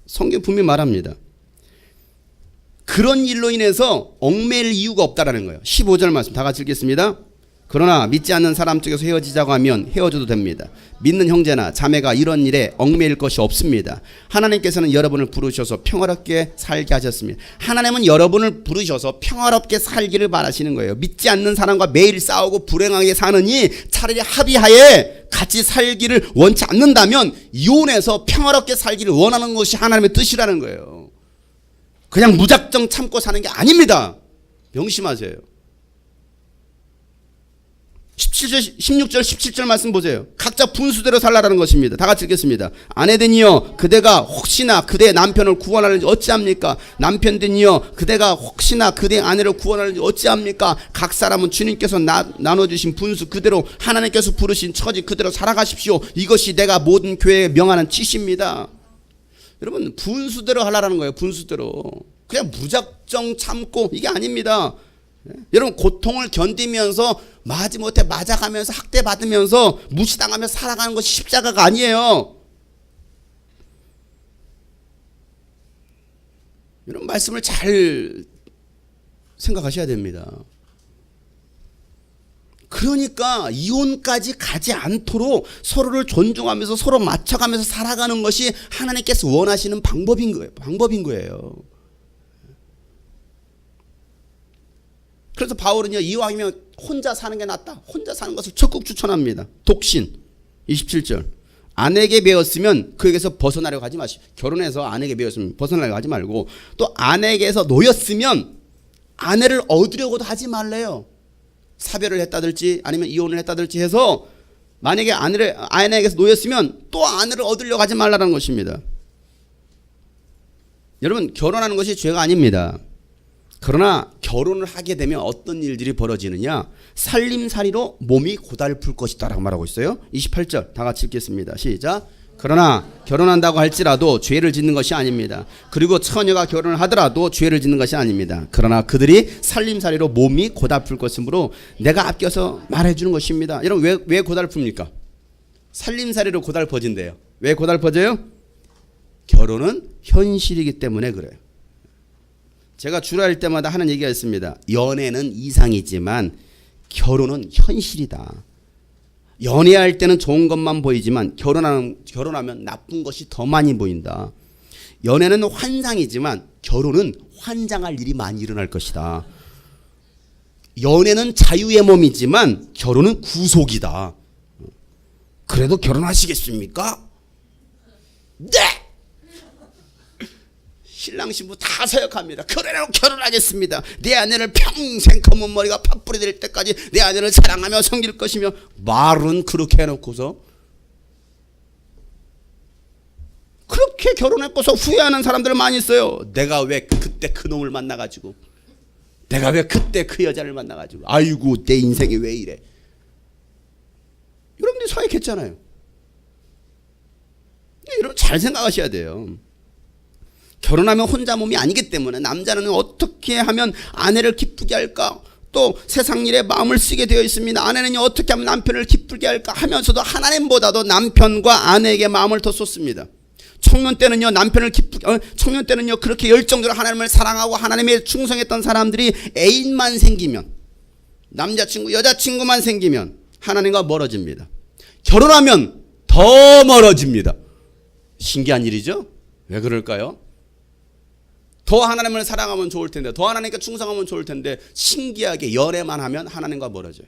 성경 분명히 말합니다. 그런 일로 인해서 얽매일 이유가 없다라는 거예요. 15절 말씀 다 같이 읽겠습니다. 그러나 믿지 않는 사람 쪽에서 헤어지자고 하면 헤어져도 됩니다. 믿는 형제나 자매가 이런 일에 얽매일 것이 없습니다. 하나님께서는 여러분을 부르셔서 평화롭게 살게 하셨습니다. 하나님은 여러분을 부르셔서 평화롭게 살기를 바라시는 거예요. 믿지 않는 사람과 매일 싸우고 불행하게 사느니 차라리 합의하에 같이 살기를 원치 않는다면 이혼해서 평화롭게 살기를 원하는 것이 하나님의 뜻이라는 거예요. 그냥 무작정 참고 사는 게 아닙니다. 명심하세요. 16절 17절 말씀 보세요. 각자 분수대로 살라라는 것입니다. 다 같이 읽겠습니다. 아내되니여 그대가 혹시나 그대의 남편을 구원하는지 어찌합니까? 남편되니여 그대가 혹시나 그대의 아내를 구원하는지 어찌합니까? 각 사람은 주님께서 나눠주신 분수 그대로 하나님께서 부르신 처지 그대로 살아가십시오. 이것이 내가 모든 교회에 명하는 지시입니다. 여러분 분수대로 하라는 거예요. 분수대로. 그냥 무작정 참고 이게 아닙니다. 여러분 고통을 견디면서 마지못해 맞아가면서 학대받으면서 무시당하면서 살아가는 것이 십자가가 아니에요. 이런 말씀을 잘 생각하셔야 됩니다. 그러니까 이혼까지 가지 않도록 서로를 존중하면서 서로 맞춰가면서 살아가는 것이 하나님께서 원하시는 방법인 거예요. 그래서 바울은요, 이왕이면 혼자 사는 게 낫다. 혼자 사는 것을 적극 추천합니다. 독신 27절. 아내에게 배웠으면 그에게서 벗어나려고 하지 마시오. 결혼해서 아내에게 배웠으면 벗어나려고 하지 말고 또 아내에게서 놓였으면 아내를 얻으려고도 하지 말래요. 사별을 했다든지 아니면 이혼을 했다든지 해서 만약에 아내에게서 놓였으면 또 아내를 얻으려고 하지 말라는 것입니다. 여러분 결혼하는 것이 죄가 아닙니다. 그러나 결혼을 하게 되면 어떤 일들이 벌어지느냐, 살림살이로 몸이 고달플 것이다 라고 말하고 있어요. 28절 다 같이 읽겠습니다. 시작. 그러나 결혼한다고 할지라도 죄를 짓는 것이 아닙니다. 그리고 처녀가 결혼을 하더라도 죄를 짓는 것이 아닙니다. 그러나 그들이 살림살이로 몸이 고달플 것이므로 내가 아껴서 말해주는 것입니다. 여러분 왜 고달픕니까? 살림살이로 고달퍼진대요. 왜 고달퍼져요? 결혼은 현실이기 때문에 그래요. 제가 주례할 때마다 하는 얘기가 있습니다. 연애는 이상이지만 결혼은 현실이다. 연애할 때는 좋은 것만 보이지만 결혼하면 나쁜 것이 더 많이 보인다. 연애는 환상이지만 결혼은 환장할 일이 많이 일어날 것이다. 연애는 자유의 몸이지만 결혼은 구속이다. 그래도 결혼하시겠습니까? 네! 신랑 신부 다 서역합니다. 그래도 결혼하겠습니다. 내 아내를 평생 검은 머리가 팥불이 될 때까지 내 아내를 사랑하며 섬길 것이며 말은 그렇게 해놓고서 그렇게 결혼했고서 후회하는 사람들 많이 있어요. 내가 왜 그때 그 놈을 만나가지고 내가 왜 그때 그 여자를 만나가지고 아이고 내 인생이 왜 이래. 여러분들이 서역했잖아요. 여러분 잘 생각하셔야 돼요. 결혼하면 혼자 몸이 아니기 때문에 남자는 어떻게 하면 아내를 기쁘게 할까, 또 세상 일에 마음을 쓰게 되어 있습니다. 아내는 어떻게 하면 남편을 기쁘게 할까 하면서도 하나님보다도 남편과 아내에게 마음을 더 쏟습니다. 청년 때는요 청년 때는요 그렇게 열정적으로 하나님을 사랑하고 하나님에 충성했던 사람들이 애인만 생기면, 남자친구 여자친구만 생기면 하나님과 멀어집니다. 결혼하면 더 멀어집니다. 신기한 일이죠? 왜 그럴까요? 더 하나님을 사랑하면 좋을 텐데, 더 하나님께 충성하면 좋을 텐데 신기하게 연애만 하면 하나님과 멀어져요.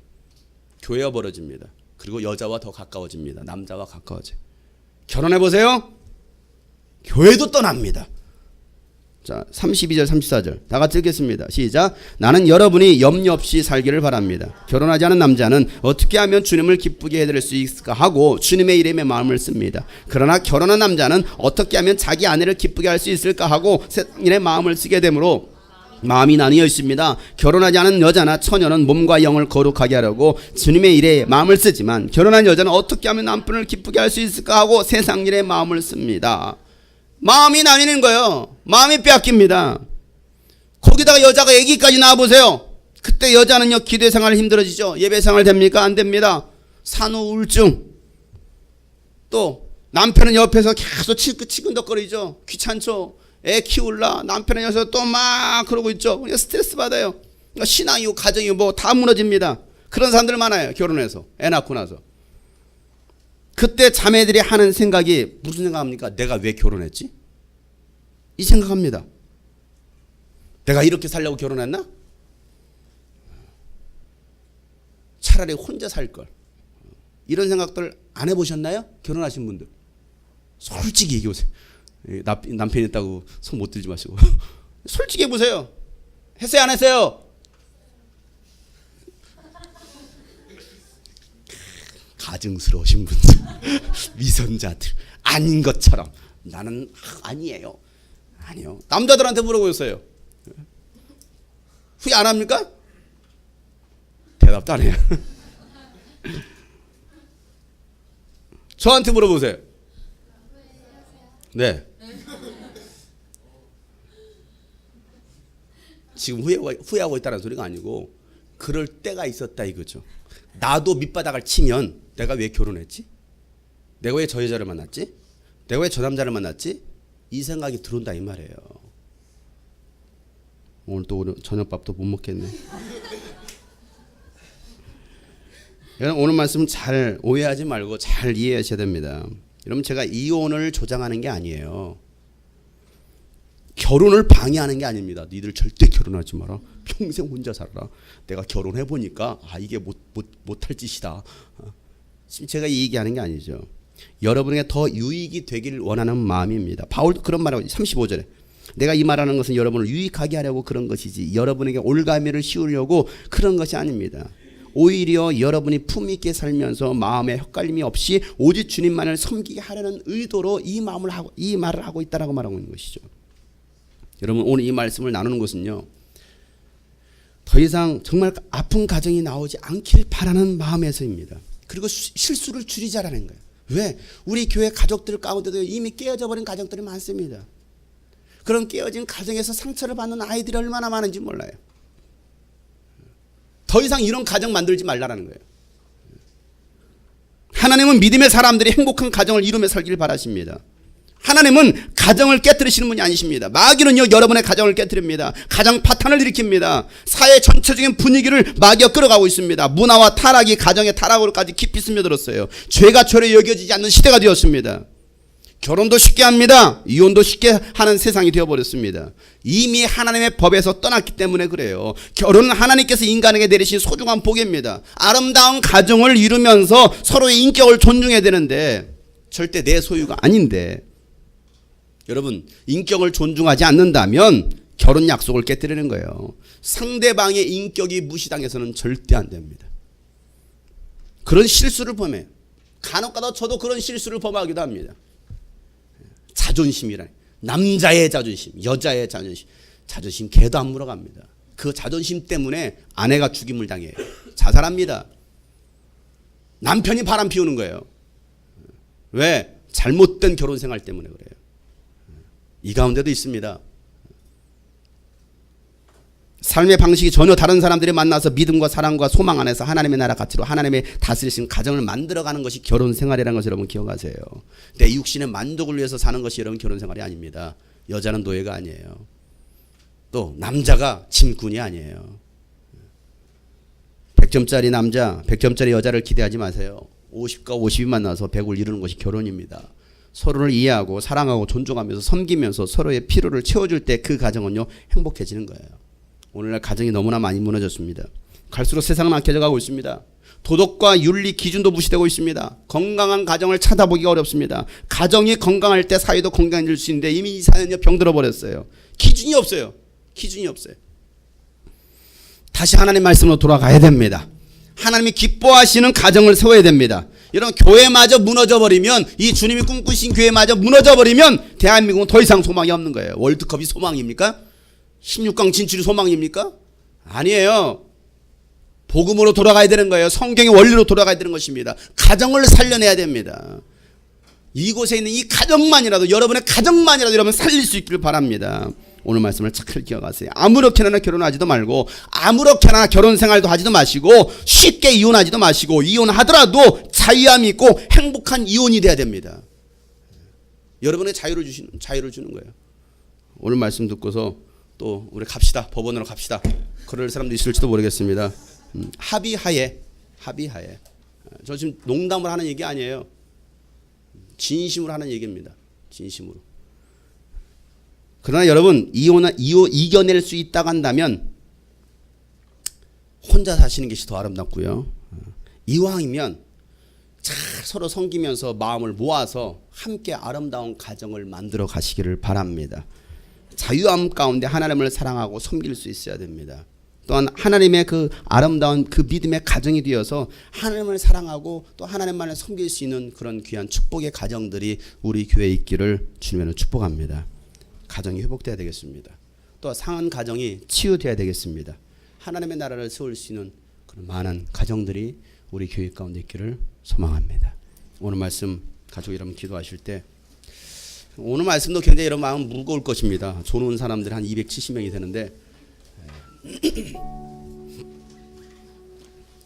교회와 멀어집니다. 그리고 여자와 더 가까워집니다. 남자와 가까워져요. 결혼해보세요. 교회도 떠납니다. 자, 32절 34절 다 같이 읽겠습니다. 시작. 나는 여러분이 염려 없이 살기를 바랍니다. 결혼하지 않은 남자는 어떻게 하면 주님을 기쁘게 해드릴 수 있을까 하고 주님의 이름에 마음을 씁니다. 그러나 결혼한 남자는 어떻게 하면 자기 아내를 기쁘게 할 수 있을까 하고 세상일에 마음을 쓰게 되므로 마음이 나뉘어 있습니다. 결혼하지 않은 여자나 처녀는 몸과 영을 거룩하게 하려고 주님의 일에 마음을 쓰지만 결혼한 여자는 어떻게 하면 남편을 기쁘게 할 수 있을까 하고 세상 일에 마음을 씁니다. 마음이 나뉘는 거예요. 마음이 빼앗깁니다. 거기다가 여자가 아기까지 낳아보세요. 그때 여자는요 기도 생활 힘들어지죠. 예배 생활 됩니까? 안 됩니다. 산후 우울증. 또 남편은 옆에서 계속 치근덕거리죠. 귀찮죠. 애 키울라 남편은 여기서 또 막 그러고 있죠. 스트레스 받아요. 신앙이고 가정이고 뭐 다 무너집니다. 그런 사람들 많아요. 결혼해서 애 낳고 나서. 그때 자매들이 하는 생각이 무슨 생각합니까? 내가 왜 결혼했지? 이 생각합니다. 내가 이렇게 살려고 결혼했나? 차라리 혼자 살 걸. 이런 생각들 안 해보셨나요? 결혼하신 분들. 솔직히 얘기해보세요. 남편이 있다고 손 못 들지 마시고. 솔직히 해보세요. 했어요? 안 했어요? 가증스러우신 분들. 위선자들. 아닌 것처럼. 나는 아니에요. 아니요. 남자들한테 물어보셨어요. 후회 안 합니까? 대답도 안 해요. 저한테 물어보세요. 네. 지금 후회하고 있다는 소리가 아니고 그럴 때가 있었다 이거죠. 나도 밑바닥을 치면 내가 왜 결혼했지? 내가 왜 저 여자를 만났지? 내가 왜 저 남자를 만났지? 이 생각이 들어온다 이 말이에요. 오늘 또 저녁밥도 못 먹겠네. 오늘 말씀 잘 오해하지 말고 잘 이해하셔야 됩니다. 여러분 제가 이혼을 조장하는 게 아니에요. 결혼을 방해하는 게 아닙니다. 니들 절대 결혼하지 마라. 평생 혼자 살아라. 내가 결혼해 보니까 이게 못할 짓이다. 지금 제가 이 얘기하는 게 아니죠. 여러분에게 더 유익이 되길 원하는 마음입니다. 바울도 그런 말하고 35절에 내가 이 말하는 것은 여러분을 유익하게 하려고 그런 것이지 여러분에게 올가미를 씌우려고 그런 것이 아닙니다. 오히려 여러분이 품있게 살면서 마음에 헷갈림이 없이 오직 주님만을 섬기게 하려는 의도로 이 말을 하고 있다라고 말하고 있는 것이죠. 여러분 오늘 이 말씀을 나누는 것은요. 더 이상 정말 아픈 가정이 나오지 않길 바라는 마음에서입니다. 그리고 실수를 줄이자라는 거예요. 왜? 우리 교회 가족들 가운데도 이미 깨어져 버린 가정들이 많습니다. 그런 깨어진 가정에서 상처를 받는 아이들이 얼마나 많은지 몰라요. 더 이상 이런 가정 만들지 말라라는 거예요. 하나님은 믿음의 사람들이 행복한 가정을 이루며 살기를 바라십니다. 하나님은 가정을 깨뜨리시는 분이 아니십니다. 마귀는요 여러분의 가정을 깨뜨립니다. 가정 파탄을 일으킵니다. 사회 전체적인 분위기를 마귀가 끌어가고 있습니다. 문화와 타락이 가정의 타락으로까지 깊이 스며들었어요. 죄가 죄로 여겨지지 않는 시대가 되었습니다. 결혼도 쉽게 합니다. 이혼도 쉽게 하는 세상이 되어버렸습니다. 이미 하나님의 법에서 떠났기 때문에 그래요. 결혼은 하나님께서 인간에게 내리신 소중한 복입니다. 아름다운 가정을 이루면서 서로의 인격을 존중해야 되는데 절대 내 소유가 아닌데 여러분 인격을 존중하지 않는다면 결혼 약속을 깨뜨리는 거예요. 상대방의 인격이 무시당해서는 절대 안 됩니다. 그런 실수를 범해요. 간혹가다 저도 그런 실수를 범하기도 합니다. 자존심이라 남자의 자존심, 여자의 자존심, 자존심 개도 안 물어갑니다. 그 자존심 때문에 아내가 죽임을 당해요. 자살합니다. 남편이 바람 피우는 거예요. 왜? 잘못된 결혼 생활 때문에 그래요. 이 가운데도 있습니다. 삶의 방식이 전혀 다른 사람들이 만나서 믿음과 사랑과 소망 안에서 하나님의 나라 가치로 하나님의 다스리신 가정을 만들어가는 것이 결혼 생활이라는 것을 여러분 기억하세요. 내 육신의 만족을 위해서 사는 것이 여러분 결혼 생활이 아닙니다. 여자는 노예가 아니에요. 또 남자가 짐꾼이 아니에요. 100점짜리 남자, 100점짜리 여자를 기대하지 마세요. 50과 50이 만나서 100을 이루는 것이 결혼입니다. 서로를 이해하고 사랑하고 존중하면서 섬기면서 서로의 필요를 채워줄 때 그 가정은요 행복해지는 거예요. 오늘날 가정이 너무나 많이 무너졌습니다. 갈수록 사랑은 악해져 가고 있습니다. 도덕과 윤리 기준도 무시되고 있습니다. 건강한 가정을 찾아보기가 어렵습니다. 가정이 건강할 때 사회도 건강해질 수 있는데 이미 이 사회는 병들어 버렸어요. 기준이 없어요. 기준이 없어요. 다시 하나님 말씀으로 돌아가야 됩니다. 하나님이 기뻐하시는 가정을 세워야 됩니다. 여러분 교회마저 무너져버리면 이 주님이 꿈꾸신 교회마저 무너져버리면 대한민국은 더 이상 소망이 없는 거예요. 월드컵이 소망입니까? 16강 진출이 소망입니까? 아니에요. 복음으로 돌아가야 되는 거예요. 성경의 원리로 돌아가야 되는 것입니다. 가정을 살려내야 됩니다. 이곳에 있는 이 가정만이라도 여러분의 가정만이라도 여러분 살릴 수 있기를 바랍니다. 오늘 말씀을 잘 기억하세요. 아무렇게나 결혼하지도 말고 아무렇게나 결혼 생활도 하지도 마시고 쉽게 이혼하지도 마시고 이혼하더라도 자유함이 있고 행복한 이혼이 돼야 됩니다. 여러분의 자유를 주는 거예요. 오늘 말씀 듣고서 또 우리 갑시다. 법원으로 갑시다. 그럴 사람도 있을지도 모르겠습니다. 합의하에 합의하에. 저 지금 농담을 하는 얘기 아니에요. 진심으로 하는 얘기입니다. 진심으로. 그러나 여러분 이겨낼 수 있다고 한다면 혼자 사시는 것이 더 아름답고요. 이왕이면 잘 서로 섬기면서 마음을 모아서 함께 아름다운 가정을 만들어 가시기를 바랍니다. 자유함 가운데 하나님을 사랑하고 섬길 수 있어야 됩니다. 또한 하나님의 그 아름다운 그 믿음의 가정이 되어서 하나님을 사랑하고 또 하나님만을 섬길 수 있는 그런 귀한 축복의 가정들이 우리 교회에 있기를 주님으로 축복합니다. 가정이 회복돼야 되겠습니다. 또 상한 가정이 치유돼야 되겠습니다. 하나님의 나라를 세울 수 있는 그런 많은 가정들이 우리 교회 가운데 있기를 소망합니다. 오늘 말씀 가지고 여러분 기도하실 때 오늘 말씀도 굉장히 여러분 마음 무거울 것입니다. 좋은 사람들 한 270명이 되는데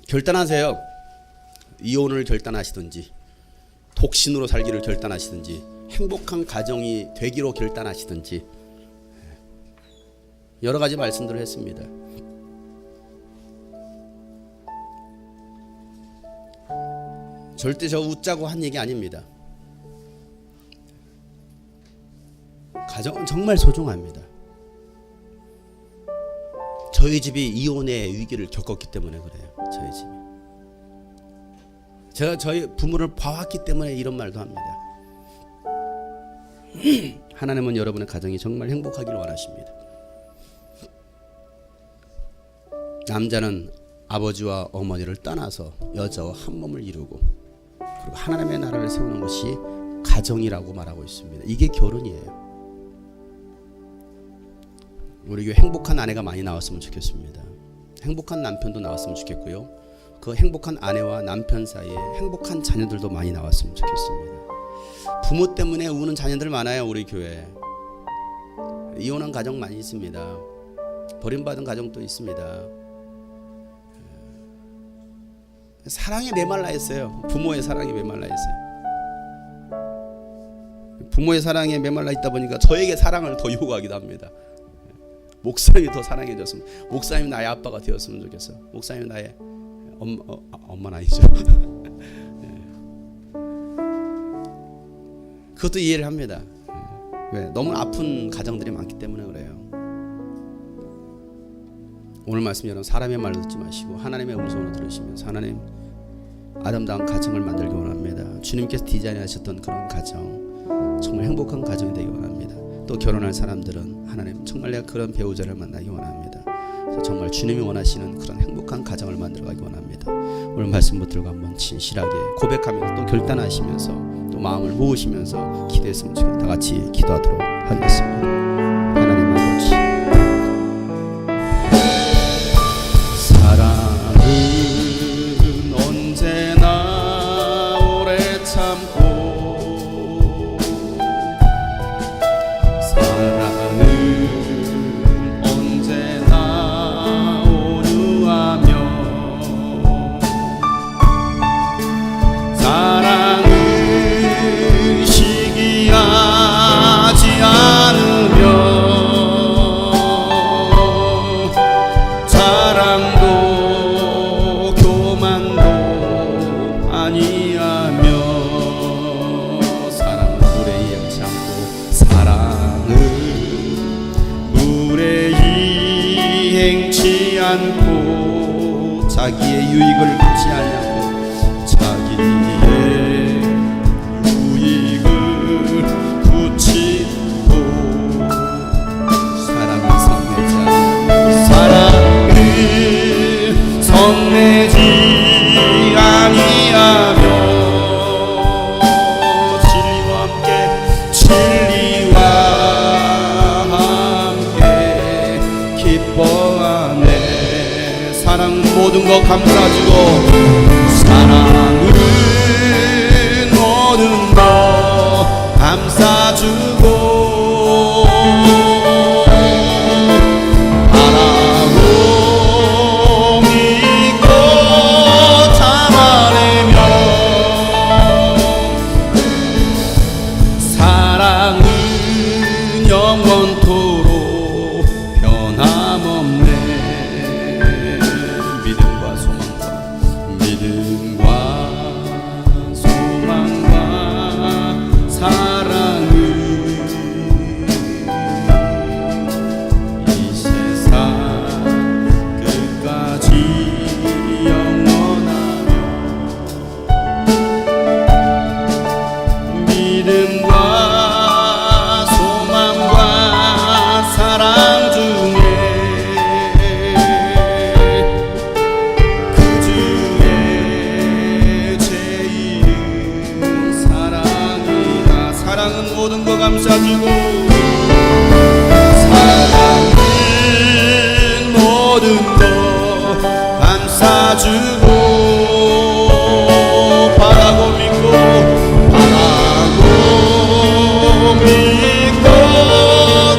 결단하세요. 이혼을 결단하시든지 독신으로 살기를 결단하시든지 행복한 가정이 되기로 결단하시든지 여러 가지 말씀들을 했습니다. 절대 저 웃자고 한 얘기 아닙니다. 가정은 정말 소중합니다. 저희 집이 이혼의 위기를 겪었기 때문에 그래요. 저희 집이. 제가 저희 부모를 봐왔기 때문에 이런 말도 합니다. 하나님은 여러분의 가정이 정말 행복하기를 원하십니다. 남자는 아버지와 어머니를 떠나서 여자와 한 몸을 이루고 그리고 하나님의 나라를 세우는 것이 가정이라고 말하고 있습니다. 이게 결혼이에요. 우리 교회 행복한 아내가 많이 나왔으면 좋겠습니다. 행복한 남편도 나왔으면 좋겠고요. 그 행복한 아내와 남편 사이에 행복한 자녀들도 많이 나왔으면 좋겠습니다. 부모 때문에 우는 자녀들 많아요. 우리 교회 이혼한 가정 많이 있습니다. 버림받은 가정도 있습니다. 사랑에 메말라 있어요. 부모의 사랑에 메말라 있어요. 부모의 사랑에 메말라 있다 보니까 저에게 사랑을 더 요구하기도 합니다. 목사님이 더 사랑해줬으면, 목사님이 나의 아빠가 되었으면 좋겠어. 목사님이 나의 엄마는 아니죠. 그것도 이해를 합니다. 왜? 너무 아픈 가정들이 많기 때문에 그래요. 오늘 말씀 여러분 사람의 말로 듣지 마시고 하나님의 음성으로 들으시면서 하나님 아름다운 가정을 만들기 원합니다. 주님께서 디자인하셨던 그런 가정 정말 행복한 가정이 되기 원합니다. 또 결혼할 사람들은 하나님 정말 내가 그런 배우자를 만나기 원합니다. 그래서 정말 주님이 원하시는 그런 행복한 가정을 만들어가기 원합니다. 오늘 말씀 붙들고 한번 진실하게 고백하면서 또 결단하시면서 또 마음을 모으시면서 기도했으면 좋겠다. 다 같이 기도하도록 하겠습니다. 하나님 아버지, 사랑은 언제나 오래 참고 자기의 유익을 묻지 않냐고 자기의 유익을 굳히고 사랑은 성내지 않냐고 사랑은 성내지 아니하며 진리와 함께 기뻐하네. 사랑은 모든 것 감싸주고 사랑은 모든 것 감싸주고 바라고 믿고 참아내며 사랑은 영원토록 변함없네. 믿음과 감싸주고 사랑은 모든 것 감싸주고 바라고 믿고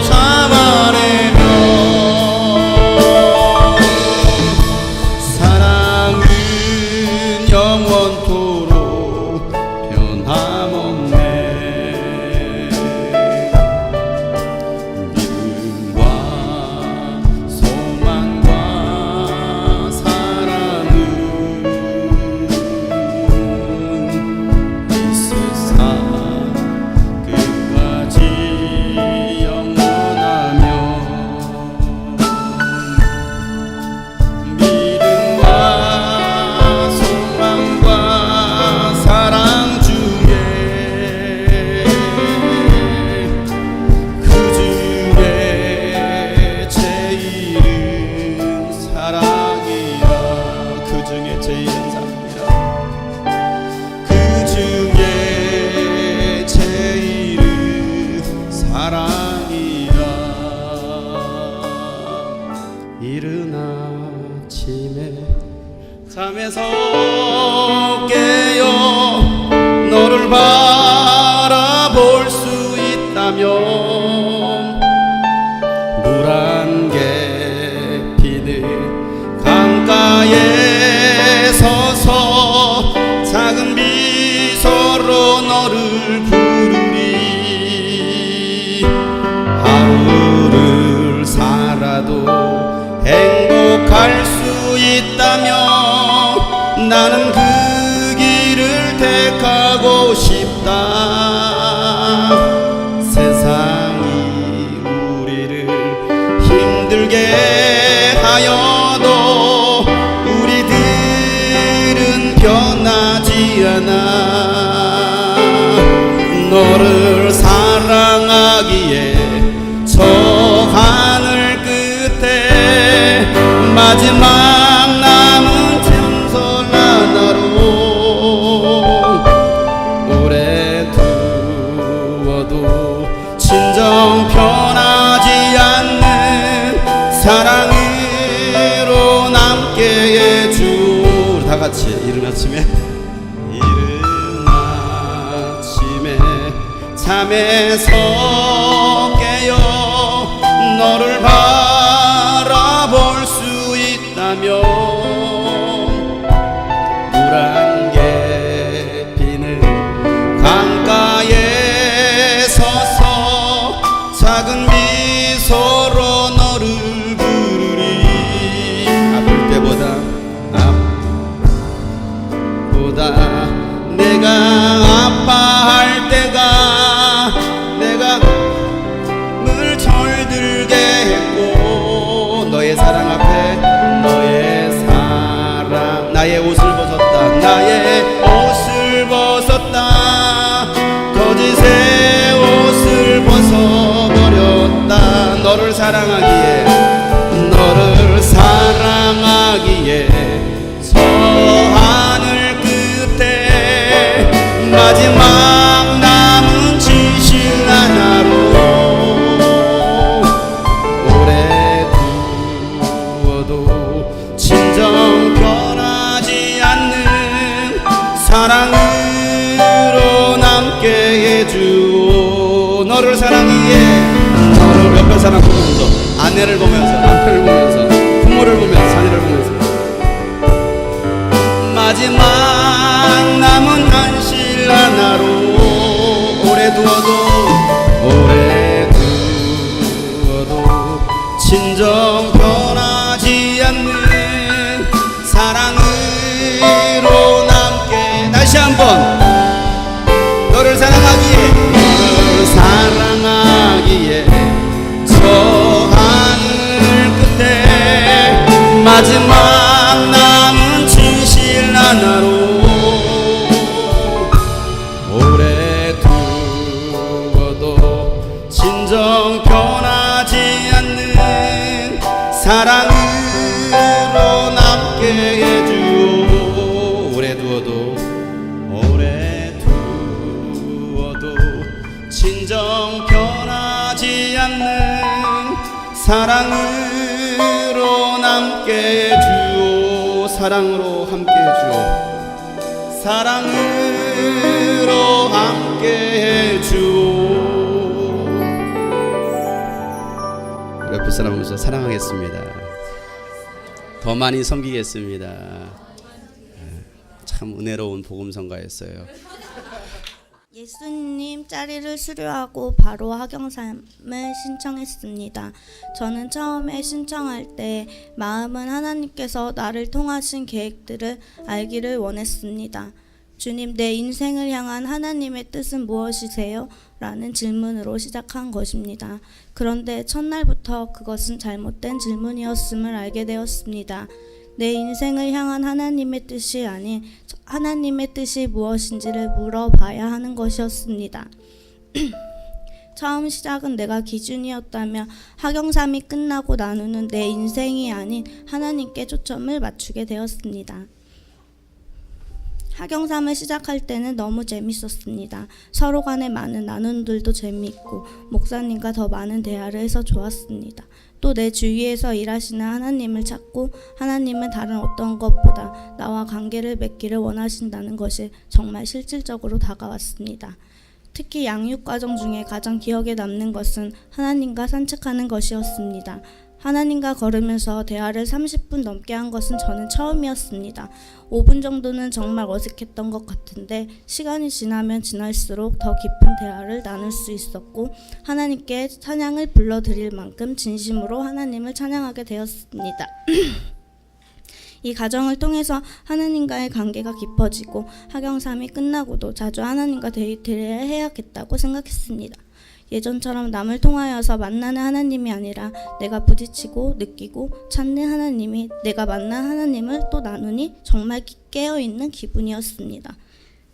참아내며 사랑은 영원토록 변함없네 믿음과 소망과 사랑은 이 세상 끝까지 영원하며 믿음과 소망과 사랑 중에 그 중에 제일은 사랑이라 그 중에 제일은 사랑이라 그 중에 제일은 사랑이라 이른 아침에 잠에서 깨어 너를 바라볼 수 있다면 물 한 개 피는 강가에 서서 작은 미소로 너를 부르리 하루를 살아도 행복할 수 있다면 나는 그 길을 택하고 싶다 세상이 우리를 힘들게 하여도 우리들은 변하지 않아 너를 사랑하기에 저 하늘 끝에 마지막 남은 전설 하나로 오래 두어도 진정 변하지 않는 사랑으로 남게 해주 다같이 이른 아침에 잠에서 깨어 너를 바라볼 수 있다면 물 한 개 피는 강가에 서서 작은 미소로 너를 부르리 아플 때보다 내가 아파할 때가 내가 늘 철들게 했고 너의 사랑 앞에 너의 사랑 나의 옷을 벗었다 나의 옷을 벗었다 거짓의 옷을 벗어버렸다 너를 사랑하기에 저 하늘 끝에 마지막 남은 진실 하나로 오래 두어도 진정 변하지 않는 사랑으로 남게 해주오 너를 사랑하기에 너를 옆에 사람 보면서 아내를 보면서 남편을 보면서 부모를 보면서 자녀를 보면서 마지막 남은 한실 하나로 오래 두어도 진정 변하지 않는 사랑으로 남게 다시 한번 너를 사랑하기에 저 하늘 끝에 마지막 남은 진실 하나로 오래 두어도 진정 변하지 않는 사랑으로 남게 해주오 오래 두어도 오래 진정 변하지 않는 사랑으로 남게 해주오. 사랑으로 함께 해주오. 사랑으로 함께 해주오. 옆에 사람 보면서 사랑하겠습니다. 더 많이 섬기겠습니다. 참 은혜로운 복음성가였어요. 예수님 자리를 수료하고 바로 하경삼을 신청했습니다. 저는 처음에 신청할 때 마음은 하나님께서 나를 통하신 계획들을 알기를 원했습니다. 주님, 내 인생을 향한 하나님의 뜻은 무엇이세요? 라는 질문으로 시작한 것입니다. 그런데 첫날부터 그것은 잘못된 질문이었음을 알게 되었습니다. 내 인생을 향한 하나님의 뜻이 아닌 하나님의 뜻이 무엇인지를 물어봐야 하는 것이었습니다. 처음 시작은 내가 기준이었다며 하경삼이 끝나고 나누는 내 인생이 아닌 하나님께 초점을 맞추게 되었습니다. 하경삼을 시작할 때는 너무 재밌었습니다. 서로 간에 많은 나눔들도 재미있고 목사님과 더 많은 대화를 해서 좋았습니다. 또 내 주위에서 일하시는 하나님을 찾고 하나님은 다른 어떤 것보다 나와 관계를 맺기를 원하신다는 것이 정말 실질적으로 다가왔습니다. 특히 양육 과정 중에 가장 기억에 남는 것은 하나님과 산책하는 것이었습니다. 하나님과 걸으면서 대화를 30분 넘게 한 것은 저는 처음이었습니다. 5분 정도는 정말 어색했던 것 같은데 시간이 지나면 지날수록 더 깊은 대화를 나눌 수 있었고 하나님께 찬양을 불러드릴 만큼 진심으로 하나님을 찬양하게 되었습니다. 이 과정을 통해서 하나님과의 관계가 깊어지고 하경삼이 끝나고도 자주 하나님과 데이트를 해야겠다고 생각했습니다. 예전처럼 남을 통하여서 만나는 하나님이 아니라 내가 부딪히고 느끼고 찾는 하나님이, 내가 만난 하나님을 또 나누니 정말 깨어있는 기분이었습니다.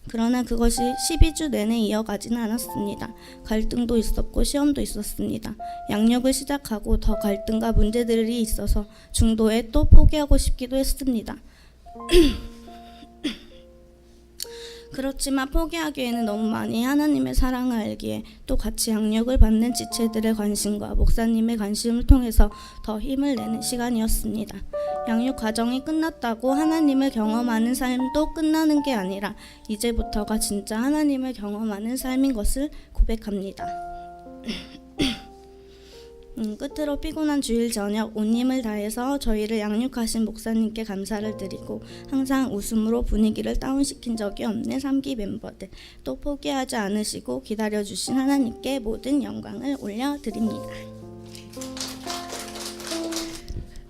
그러나 그것이 12주 내내 이어가지는 않았습니다. 갈등도 있었고 시험도 있었습니다. 양육을 시작하고 더 갈등과 문제들이 있어서 중도에 또 포기하고 싶기도 했습니다. 그렇지만 포기하기에는 너무 많이 하나님의 사랑을 알기에 또 같이 양육을 받는 지체들의 관심과 목사님의 관심을 통해서 더 힘을 내는 시간이었습니다. 양육 과정이 끝났다고 하나님을 경험하는 삶도 끝나는 게 아니라 이제부터가 진짜 하나님을 경험하는 삶인 것을 고백합니다. 끝으로 피곤한 주일 저녁 온 힘을 다해서 저희를 양육하신 목사님께 감사를 드리고 항상 웃음으로 분위기를 다운시킨 적이 없는 3기 멤버들, 또 포기하지 않으시고 기다려주신 하나님께 모든 영광을 올려드립니다.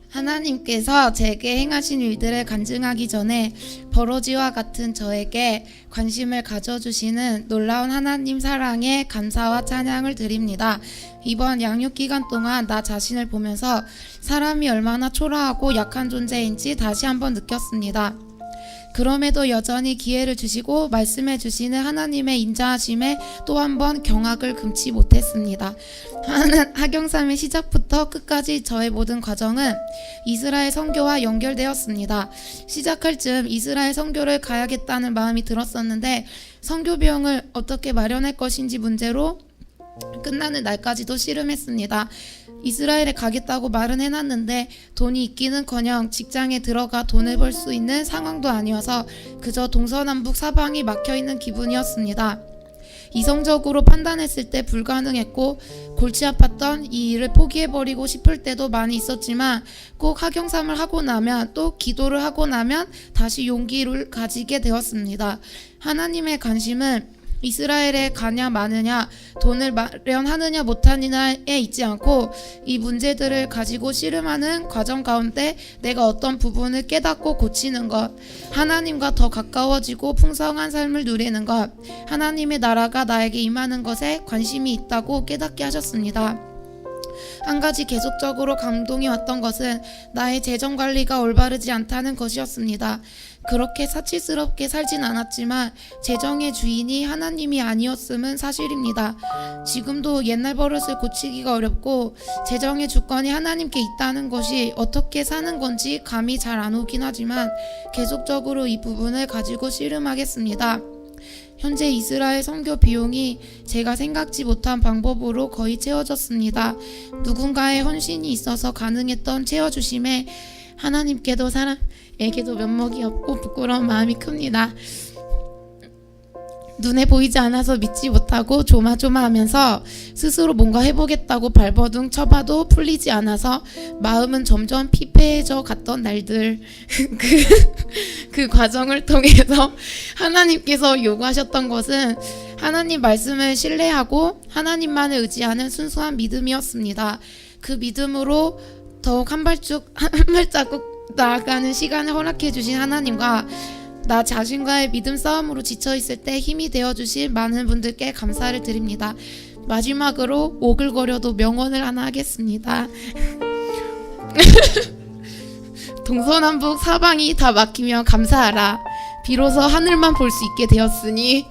하나님께서 제게 행하신 일들을 간증하기 전에 버러지와 같은 저에게 관심을 가져주시는 놀라운 하나님 사랑에 감사와 찬양을 드립니다. 이번 양육 기간 동안 나 자신을 보면서 사람이 얼마나 초라하고 약한 존재인지 다시 한번 느꼈습니다. 그럼에도 여전히 기회를 주시고 말씀해 주시는 하나님의 인자하심에 또 한 번 경악을 금치 못했습니다. 하경삼의 시작부터 끝까지 저의 모든 과정은 이스라엘 선교와 연결되었습니다. 시작할 즈음 이스라엘 선교를 가야겠다는 마음이 들었었는데 선교 비용을 어떻게 마련할 것인지 문제로 끝나는 날까지도 씨름했습니다. 이스라엘에 가겠다고 말은 해놨는데 돈이 있기는커녕 직장에 들어가 돈을 벌 수 있는 상황도 아니어서 그저 동서남북 사방이 막혀있는 기분이었습니다. 이성적으로 판단했을 때 불가능했고 골치 아팠던 이 일을 포기해버리고 싶을 때도 많이 있었지만 꼭 하경삼을 하고 나면 또 기도를 하고 나면 다시 용기를 가지게 되었습니다. 하나님의 관심은 이스라엘에 가냐 마느냐, 돈을 마련하느냐 못하느냐에 있지 않고 이 문제들을 가지고 씨름하는 과정 가운데 내가 어떤 부분을 깨닫고 고치는 것, 하나님과 더 가까워지고 풍성한 삶을 누리는 것, 하나님의 나라가 나에게 임하는 것에 관심이 있다고 깨닫게 하셨습니다. 한 가지 계속적으로 감동이 왔던 것은 나의 재정 관리가 올바르지 않다는 것이었습니다. 그렇게 사치스럽게 살진 않았지만 재정의 주인이 하나님이 아니었음은 사실입니다. 지금도 옛날 버릇을 고치기가 어렵고 재정의 주권이 하나님께 있다는 것이 어떻게 사는 건지 감이 잘 안 오긴 하지만 계속적으로 이 부분을 가지고 씨름하겠습니다. 현재 이스라엘 선교 비용이 제가 생각지 못한 방법으로 거의 채워졌습니다. 누군가의 헌신이 있어서 가능했던 채워주심에 하나님께도 사람에게도 면목이 없고 부끄러운 마음이 큽니다. 눈에 보이지 않아서 믿지 못하고 조마조마하면서 스스로 뭔가 해보겠다고 발버둥 쳐봐도 풀리지 않아서 마음은 점점 피폐해져 갔던 날들 그 과정을 통해서 하나님께서 요구하셨던 것은 하나님 말씀을 신뢰하고 하나님만을 의지하는 순수한 믿음이었습니다. 그 믿음으로 더욱 한 발자국 나아가는 시간을 허락해 주신 하나님과 나 자신과의 믿음 싸움으로 지쳐있을 때 힘이 되어주신 많은 분들께 감사를 드립니다. 마지막으로 오글거려도 명언을 하나 하겠습니다. 동서남북 사방이 다 막히면 감사하라. 비로소 하늘만 볼 수 있게 되었으니